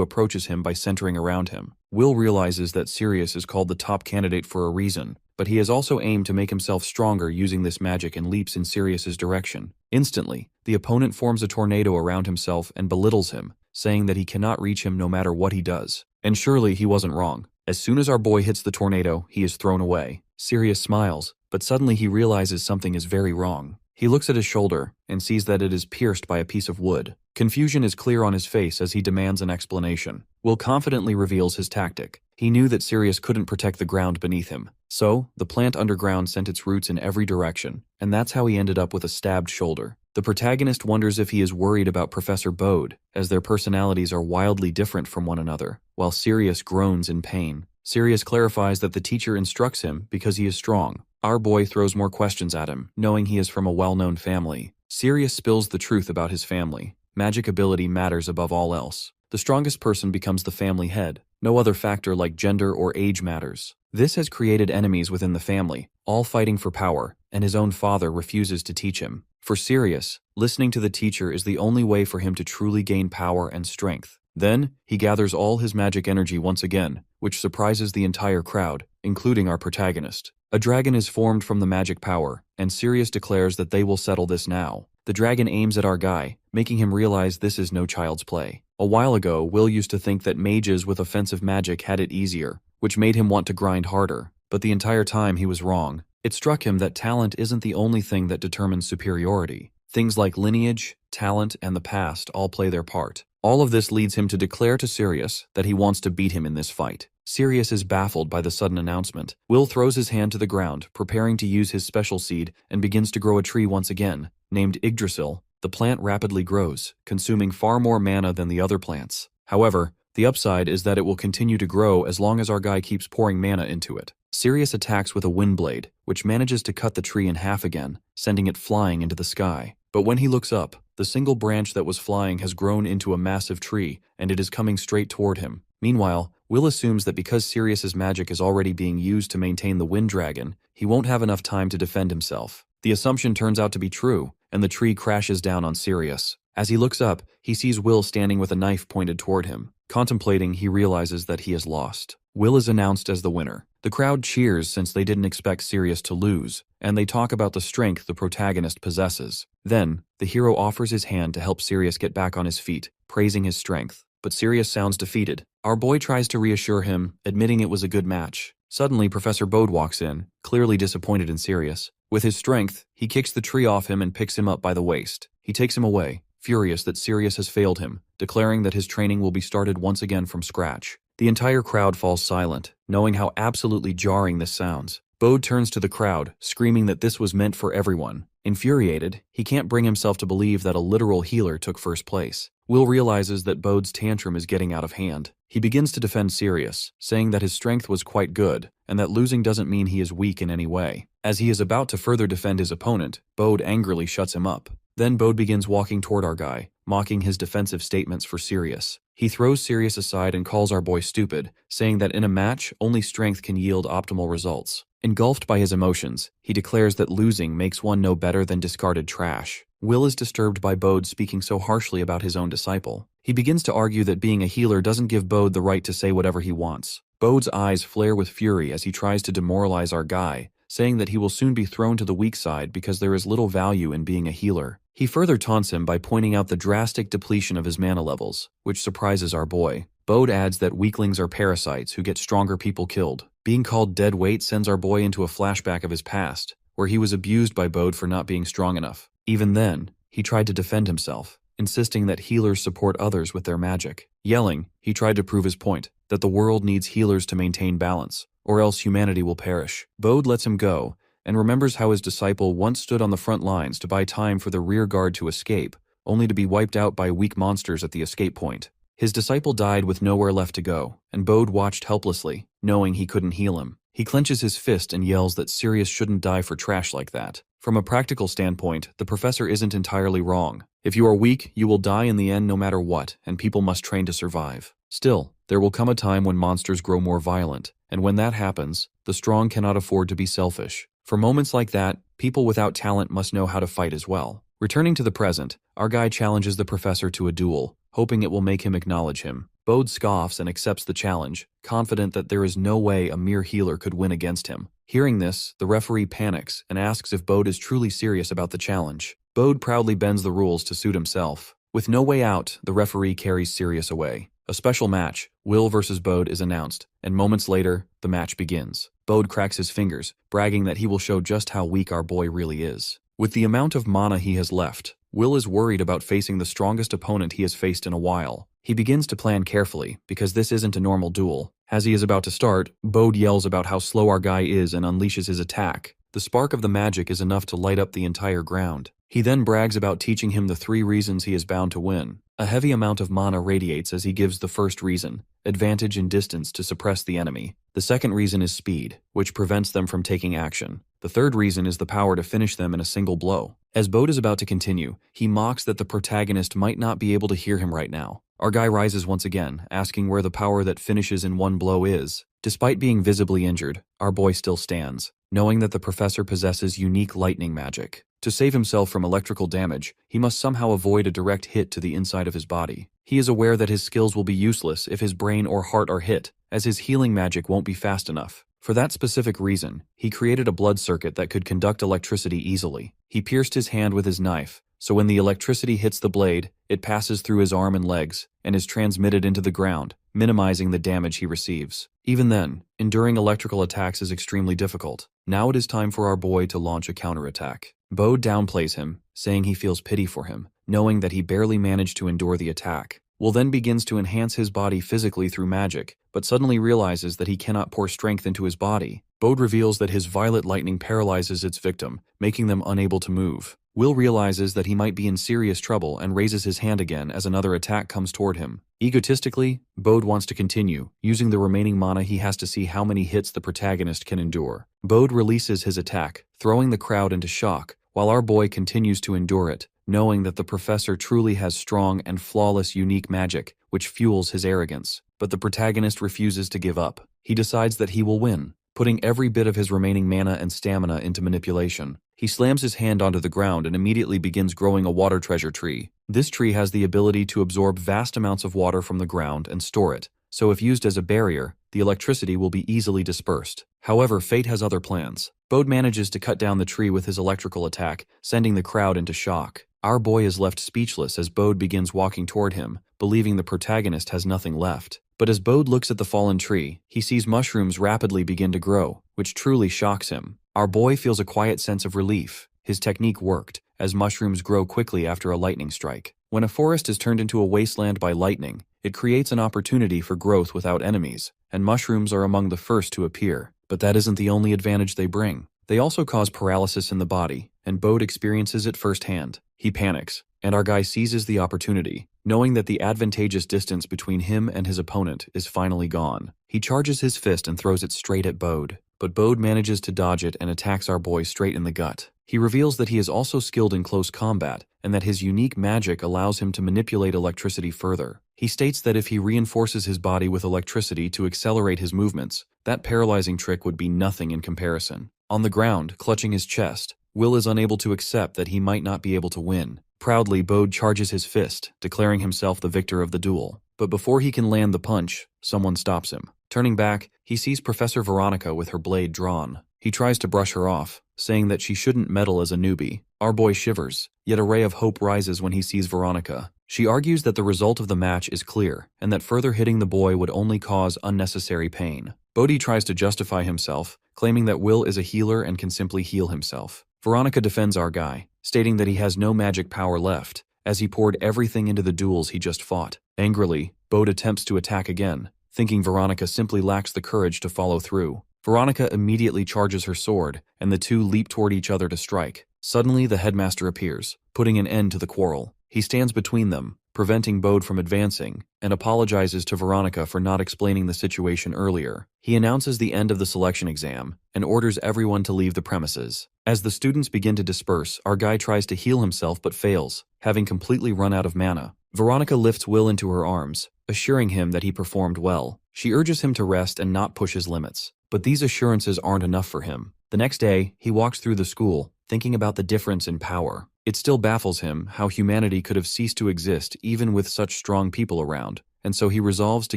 approaches him by centering around him. Will realizes that Sirius is called the top candidate for a reason, but he has also aimed to make himself stronger using this magic and leaps in Sirius's direction. Instantly, the opponent forms a tornado around himself and belittles him, saying that he cannot reach him no matter what he does. And surely he wasn't wrong. As soon as our boy hits the tornado, he is thrown away. Sirius smiles, but suddenly he realizes something is very wrong. He looks at his shoulder and sees that it is pierced by a piece of wood. Confusion is clear on his face as he demands an explanation. Will confidently reveals his tactic. He knew that Sirius couldn't protect the ground beneath him. So, the plant underground sent its roots in every direction, and that's how he ended up with a stabbed shoulder. The protagonist wonders if he is worried about Professor Bode, as their personalities are wildly different from one another, while Sirius groans in pain. Sirius clarifies that the teacher instructs him because he is strong. Our boy throws more questions at him, knowing he is from a well-known family. Sirius spills the truth about his family. Magic ability matters above all else. The strongest person becomes the family head. No other factor like gender or age matters. This has created enemies within the family, all fighting for power, and his own father refuses to teach him. For Sirius, listening to the teacher is the only way for him to truly gain power and strength. Then, he gathers all his magic energy once again, which surprises the entire crowd, including our protagonist. A dragon is formed from the magic power, and Sirius declares that they will settle this now. The dragon aims at our guy, making him realize this is no child's play. A while ago, Will used to think that mages with offensive magic had it easier, which made him want to grind harder, but the entire time he was wrong. It struck him that talent isn't the only thing that determines superiority. Things like lineage, talent, and the past all play their part. All of this leads him to declare to Sirius that he wants to beat him in this fight. Sirius is baffled by the sudden announcement. Will throws his hand to the ground, preparing to use his special seed, and begins to grow a tree once again. Named Yggdrasil, the plant rapidly grows, consuming far more mana than the other plants. However, the upside is that it will continue to grow as long as our guy keeps pouring mana into it. Sirius attacks with a wind blade, which manages to cut the tree in half again, sending it flying into the sky. But when he looks up, the single branch that was flying has grown into a massive tree, and it is coming straight toward him. Meanwhile, Will assumes that because Sirius's magic is already being used to maintain the wind dragon, he won't have enough time to defend himself. The assumption turns out to be true, and the tree crashes down on Sirius. As he looks up, he sees Will standing with a knife pointed toward him. Contemplating, he realizes that he has lost. Will is announced as the winner. The crowd cheers since they didn't expect Sirius to lose, and they talk about the strength the protagonist possesses. Then, the hero offers his hand to help Sirius get back on his feet, praising his strength. But Sirius sounds defeated. Our boy tries to reassure him, admitting it was a good match. Suddenly, Professor Bode walks in, clearly disappointed in Sirius. With his strength, he kicks the tree off him and picks him up by the waist. He takes him away, furious that Sirius has failed him, declaring that his training will be started once again from scratch. The entire crowd falls silent, knowing how absolutely jarring this sounds. Bode turns to the crowd, screaming that this was meant for everyone. Infuriated, he can't bring himself to believe that a literal healer took first place. Will realizes that Bode's tantrum is getting out of hand. He begins to defend Sirius, saying that his strength was quite good, and that losing doesn't mean he is weak in any way. As he is about to further defend his opponent, Bode angrily shuts him up. Then Bode begins walking toward our guy, mocking his defensive statements for Sirius. He throws Sirius aside and calls our boy stupid, saying that in a match, only strength can yield optimal results. Engulfed by his emotions, he declares that losing makes one no better than discarded trash. Will is disturbed by Bode speaking so harshly about his own disciple. He begins to argue that being a healer doesn't give Bode the right to say whatever he wants. Bode's eyes flare with fury as he tries to demoralize our guy, saying that he will soon be thrown to the weak side because there is little value in being a healer. He further taunts him by pointing out the drastic depletion of his mana levels, which surprises our boy. Bode adds that weaklings are parasites who get stronger people killed. Being called dead weight sends our boy into a flashback of his past, where he was abused by Bode for not being strong enough. Even then, he tried to defend himself, insisting that healers support others with their magic. Yelling, he tried to prove his point, that the world needs healers to maintain balance, or else humanity will perish. Bode lets him go, and remembers how his disciple once stood on the front lines to buy time for the rear guard to escape, only to be wiped out by weak monsters at the escape point. His disciple died with nowhere left to go, and Bode watched helplessly, knowing he couldn't heal him. He clenches his fist and yells that Sirius shouldn't die for trash like that. From a practical standpoint, the professor isn't entirely wrong. If you are weak, you will die in the end no matter what, and people must train to survive. Still, there will come a time when monsters grow more violent, and when that happens, the strong cannot afford to be selfish. For moments like that, people without talent must know how to fight as well. Returning to the present, our guy challenges the professor to a duel, hoping it will make him acknowledge him. Bode scoffs and accepts the challenge, confident that there is no way a mere healer could win against him. Hearing this, the referee panics and asks if Bode is truly serious about the challenge. Bode proudly bends the rules to suit himself. With no way out, the referee carries Sirius away. A special match, Will versus Bode, is announced, and moments later, the match begins. Bode cracks his fingers, bragging that he will show just how weak our boy really is. With the amount of mana he has left, Will is worried about facing the strongest opponent he has faced in a while. He begins to plan carefully, because this isn't a normal duel. As he is about to start, Bode yells about how slow our guy is and unleashes his attack. The spark of the magic is enough to light up the entire ground. He then brags about teaching him the 3 reasons he is bound to win. A heavy amount of mana radiates as he gives the first reason, advantage in distance to suppress the enemy. The second reason is speed, which prevents them from taking action. The third reason is the power to finish them in a single blow. As Bode is about to continue, he mocks that the protagonist might not be able to hear him right now. Our guy rises once again, asking where the power that finishes in one blow is. Despite being visibly injured, our boy still stands, knowing that the professor possesses unique lightning magic. To save himself from electrical damage, he must somehow avoid a direct hit to the inside of his body. He is aware that his skills will be useless if his brain or heart are hit, as his healing magic won't be fast enough. For that specific reason, he created a blood circuit that could conduct electricity easily. He pierced his hand with his knife, so when the electricity hits the blade, it passes through his arm and legs, and is transmitted into the ground, minimizing the damage he receives. Even then, enduring electrical attacks is extremely difficult. Now it is time for our boy to launch a counterattack. Bode downplays him, saying he feels pity for him, knowing that he barely managed to endure the attack. Will then begins to enhance his body physically through magic, but suddenly realizes that he cannot pour strength into his body. Bode reveals that his violet lightning paralyzes its victim, making them unable to move. Will realizes that he might be in serious trouble and raises his hand again as another attack comes toward him. Egotistically, Bode wants to continue, using the remaining mana he has to see how many hits the protagonist can endure. Bode releases his attack, throwing the crowd into shock, while our boy continues to endure it, knowing that the professor truly has strong and flawless unique magic, which fuels his arrogance. But the protagonist refuses to give up. He decides that he will win, putting every bit of his remaining mana and stamina into manipulation. He slams his hand onto the ground and immediately begins growing a water treasure tree. This tree has the ability to absorb vast amounts of water from the ground and store it, so if used as a barrier, the electricity will be easily dispersed. However, fate has other plans. Bode manages to cut down the tree with his electrical attack, sending the crowd into shock. Our boy is left speechless as Bode begins walking toward him, believing the protagonist has nothing left. But as Bode looks at the fallen tree, he sees mushrooms rapidly begin to grow, which truly shocks him. Our boy feels a quiet sense of relief. His technique worked, as mushrooms grow quickly after a lightning strike. When a forest is turned into a wasteland by lightning, it creates an opportunity for growth without enemies, and mushrooms are among the first to appear. But that isn't the only advantage they bring. They also cause paralysis in the body, and Bode experiences it firsthand. He panics, and our guy seizes the opportunity, knowing that the advantageous distance between him and his opponent is finally gone. He charges his fist and throws it straight at Bode, but Bode manages to dodge it and attacks our boy straight in the gut. He reveals that he is also skilled in close combat, and that his unique magic allows him to manipulate electricity further. He states that if he reinforces his body with electricity to accelerate his movements, that paralyzing trick would be nothing in comparison. On the ground, clutching his chest, Will is unable to accept that he might not be able to win. Proudly, Bode charges his fist, declaring himself the victor of the duel. But before he can land the punch, someone stops him. Turning back, he sees Professor Veronica with her blade drawn. He tries to brush her off, saying that she shouldn't meddle as a newbie. Our boy shivers, yet a ray of hope rises when he sees Veronica. She argues that the result of the match is clear, and that further hitting the boy would only cause unnecessary pain. Bode tries to justify himself, claiming that Will is a healer and can simply heal himself. Veronica defends our guy, stating that he has no magic power left, as he poured everything into the duels he just fought. Angrily, Bode attempts to attack again, thinking Veronica simply lacks the courage to follow through. Veronica immediately charges her sword, and the two leap toward each other to strike. Suddenly, the headmaster appears, putting an end to the quarrel. He stands between them, preventing Bode from advancing, and apologizes to Veronica for not explaining the situation earlier. He announces the end of the selection exam, and orders everyone to leave the premises. As the students begin to disperse, our guy tries to heal himself but fails, having completely run out of mana. Veronica lifts Will into her arms, assuring him that he performed well. She urges him to rest and not push his limits. But these assurances aren't enough for him. The next day, he walks through the school, thinking about the difference in power. It still baffles him how humanity could have ceased to exist even with such strong people around, and so he resolves to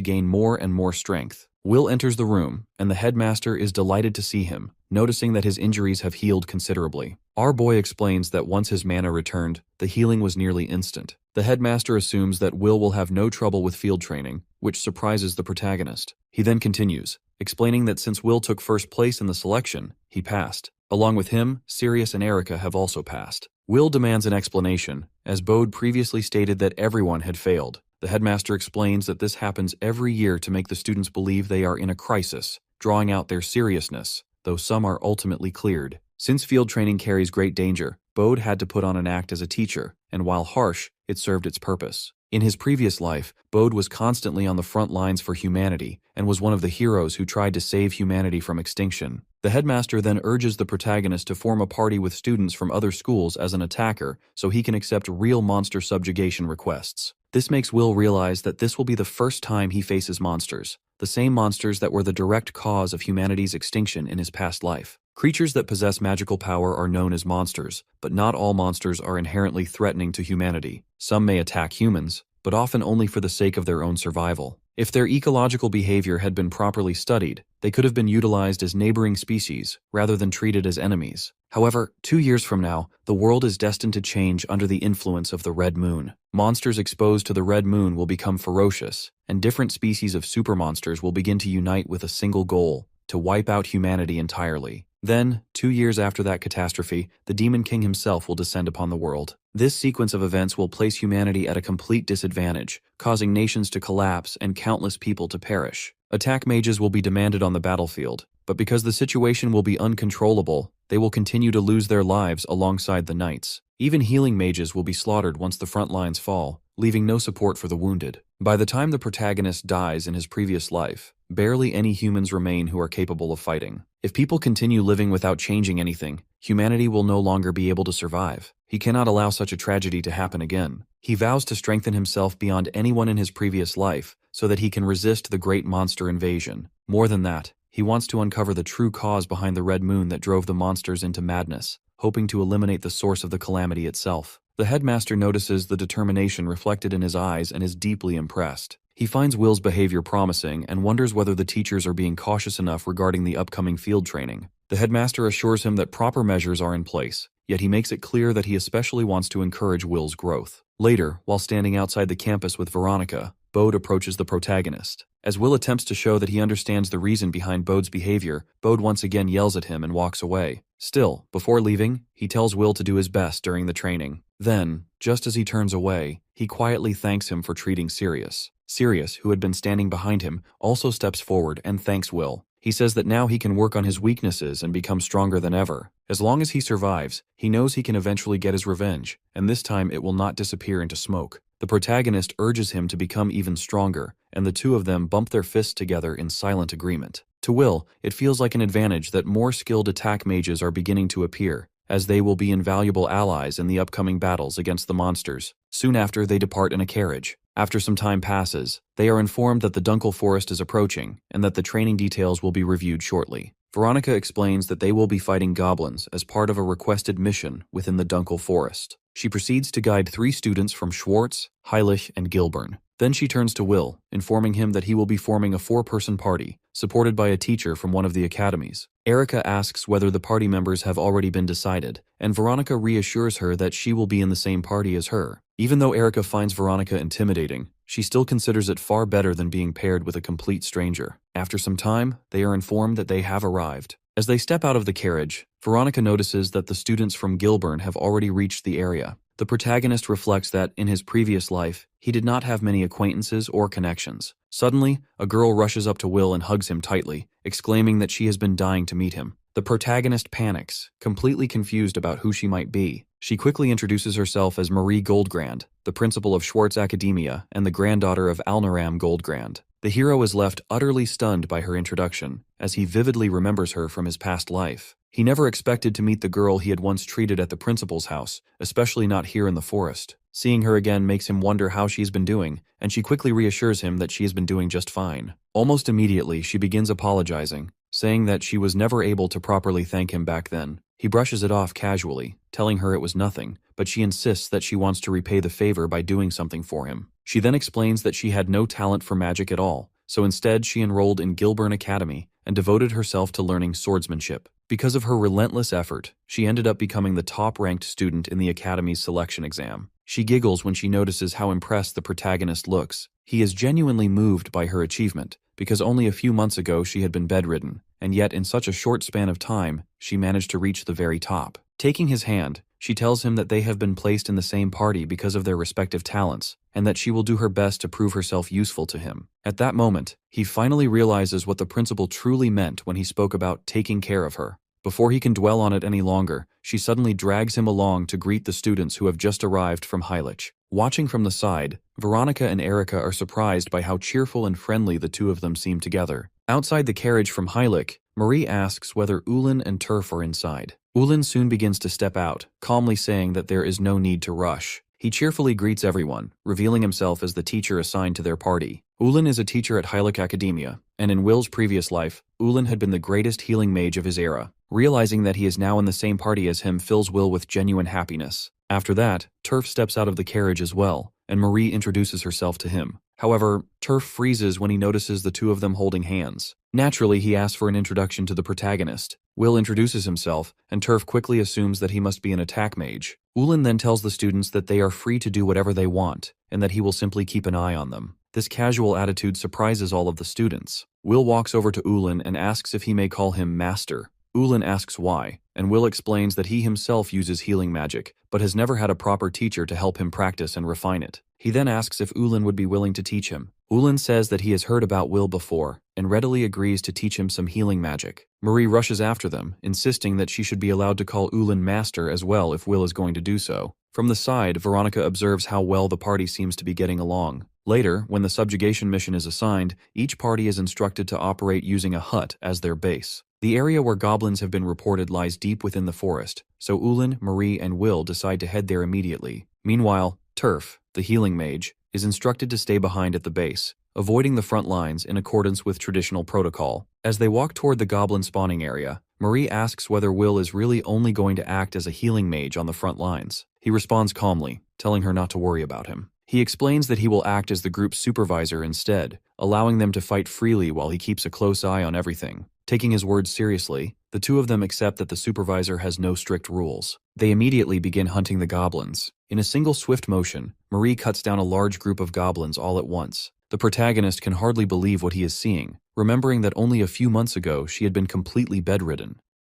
gain more and more strength. Will enters the room, and the headmaster is delighted to see him, noticing that his injuries have healed considerably. Our boy explains that once his mana returned, the healing was nearly instant. The headmaster assumes that Will have no trouble with field training, which surprises the protagonist. He then continues, explaining that since Will took first place in the selection, he passed. Along with him, Sirius and Erica have also passed. Will demands an explanation, as Bode previously stated that everyone had failed. The headmaster explains that this happens every year to make the students believe they are in a crisis, drawing out their seriousness, though some are ultimately cleared. Since field training carries great danger, Bode had to put on an act as a teacher, and while harsh, it served its purpose. In his previous life, Bode was constantly on the front lines for humanity and was one of the heroes who tried to save humanity from extinction. The headmaster then urges the protagonist to form a party with students from other schools as an attacker so he can accept real monster subjugation requests. This makes Will realize that this will be the first time he faces monsters, the same monsters that were the direct cause of humanity's extinction in his past life. Creatures that possess magical power are known as monsters, but not all monsters are inherently threatening to humanity. Some may attack humans, but often only for the sake of their own survival. If their ecological behavior had been properly studied, they could have been utilized as neighboring species rather than treated as enemies. However, 2 years from now, the world is destined to change under the influence of the Red Moon. Monsters exposed to the Red Moon will become ferocious, and different species of supermonsters will begin to unite with a single goal: to wipe out humanity entirely. Then, 2 years after that catastrophe, the Demon King himself will descend upon the world. This sequence of events will place humanity at a complete disadvantage, causing nations to collapse and countless people to perish. Attack mages will be demanded on the battlefield, but because the situation will be uncontrollable, they will continue to lose their lives alongside the knights. Even healing mages will be slaughtered once the front lines fall, leaving no support for the wounded. By the time the protagonist dies in his previous life, barely any humans remain who are capable of fighting. If people continue living without changing anything, humanity will no longer be able to survive. He cannot allow such a tragedy to happen again. He vows to strengthen himself beyond anyone in his previous life so that he can resist the great monster invasion. More than that, he wants to uncover the true cause behind the Red Moon that drove the monsters into madness, hoping to eliminate the source of the calamity itself. The headmaster notices the determination reflected in his eyes and is deeply impressed. He finds Will's behavior promising and wonders whether the teachers are being cautious enough regarding the upcoming field training. The headmaster assures him that proper measures are in place, yet he makes it clear that he especially wants to encourage Will's growth. Later, while standing outside the campus with Veronica, Bode approaches the protagonist. As Will attempts to show that he understands the reason behind Bode's behavior, Bode once again yells at him and walks away. Still, before leaving, he tells Will to do his best during the training. Then, just as he turns away, he quietly thanks him for treating Sirius. Sirius, who had been standing behind him, also steps forward and thanks Will. He says that now he can work on his weaknesses and become stronger than ever. As long as he survives, he knows he can eventually get his revenge, and this time it will not disappear into smoke. The protagonist urges him to become even stronger, and the two of them bump their fists together in silent agreement. To Will, it feels like an advantage that more skilled attack mages are beginning to appear, as they will be invaluable allies in the upcoming battles against the monsters. Soon after, they depart in a carriage. After some time passes, they are informed that the Dunkel Forest is approaching and that the training details will be reviewed shortly. Veronica explains that they will be fighting goblins as part of a requested mission within the Dunkel Forest. She proceeds to guide 3 students from Schwartz, Heilich, and Gilburn. Then she turns to Will, informing him that he will be forming a 4-person party, supported by a teacher from one of the academies. Erica asks whether the party members have already been decided, and Veronica reassures her that she will be in the same party as her. Even though Erica finds Veronica intimidating, she still considers it far better than being paired with a complete stranger. After some time, they are informed that they have arrived. As they step out of the carriage, Veronica notices that the students from Gilburn have already reached the area. The protagonist reflects that, in his previous life, he did not have many acquaintances or connections. Suddenly, a girl rushes up to Will and hugs him tightly, exclaiming that she has been dying to meet him. The protagonist panics, completely confused about who she might be. She quickly introduces herself as Marie Goldgrand, the principal of Schwartz Academia and the granddaughter of Alnaram Goldgrand. The hero is left utterly stunned by her introduction, as he vividly remembers her from his past life. He never expected to meet the girl he had once treated at the principal's house, especially not here in the forest. Seeing her again makes him wonder how she's been doing, and she quickly reassures him that she has been doing just fine. Almost immediately, she begins apologizing, saying that she was never able to properly thank him back then. He brushes it off casually, telling her it was nothing, but she insists that she wants to repay the favor by doing something for him. She then explains that she had no talent for magic at all, so instead she enrolled in Gilburn Academy and devoted herself to learning swordsmanship. Because of her relentless effort, she ended up becoming the top-ranked student in the Academy's selection exam. She giggles when she notices how impressed the protagonist looks. He is genuinely moved by her achievement, because only a few months ago she had been bedridden, and yet in such a short span of time, she managed to reach the very top. Taking his hand, she tells him that they have been placed in the same party because of their respective talents, and that she will do her best to prove herself useful to him. At that moment, he finally realizes what the principal truly meant when he spoke about taking care of her. Before he can dwell on it any longer, she suddenly drags him along to greet the students who have just arrived from Heilich. Watching from the side, Veronica and Erica are surprised by how cheerful and friendly the two of them seem together. Outside the carriage from Heilich, Marie asks whether Ulin and Turf are inside. Ulin soon begins to step out, calmly saying that there is no need to rush. He cheerfully greets everyone, revealing himself as the teacher assigned to their party. Ulin is a teacher at Heilich Academia, and in Will's previous life, Ulin had been the greatest healing mage of his era. Realizing that he is now in the same party as him fills Will with genuine happiness. After that, Turf steps out of the carriage as well, and Marie introduces herself to him. However, Turf freezes when he notices the two of them holding hands. Naturally, he asks for an introduction to the protagonist. Will introduces himself, and Turf quickly assumes that he must be an attack mage. Ulin then tells the students that they are free to do whatever they want, and that he will simply keep an eye on them. This casual attitude surprises all of the students. Will walks over to Ulin and asks if he may call him Master. Ulin asks why, and Will explains that he himself uses healing magic, but has never had a proper teacher to help him practice and refine it. He then asks if Ulin would be willing to teach him. Ulin says that he has heard about Will before, and readily agrees to teach him some healing magic. Marie rushes after them, insisting that she should be allowed to call Ulin Master as well if Will is going to do so. From the side, Veronica observes how well the party seems to be getting along. Later, when the subjugation mission is assigned, each party is instructed to operate using a hut as their base. The area where goblins have been reported lies deep within the forest, so Ulin, Marie, and Will decide to head there immediately. Meanwhile, Turf, the healing mage, is instructed to stay behind at the base, avoiding the front lines in accordance with traditional protocol. As they walk toward the goblin spawning area, Marie asks whether Will is really only going to act as a healing mage on the front lines. He responds calmly, telling her not to worry about him. He explains that he will act as the group's supervisor instead, allowing them to fight freely while he keeps a close eye on everything. Taking his words seriously, the two of them accept that the supervisor has no strict rules. They immediately begin hunting the goblins. In a single swift motion, Marie cuts down a large group of goblins all at once. The protagonist can hardly believe what he is seeing, remembering that only a few months ago she had been completely bedridden.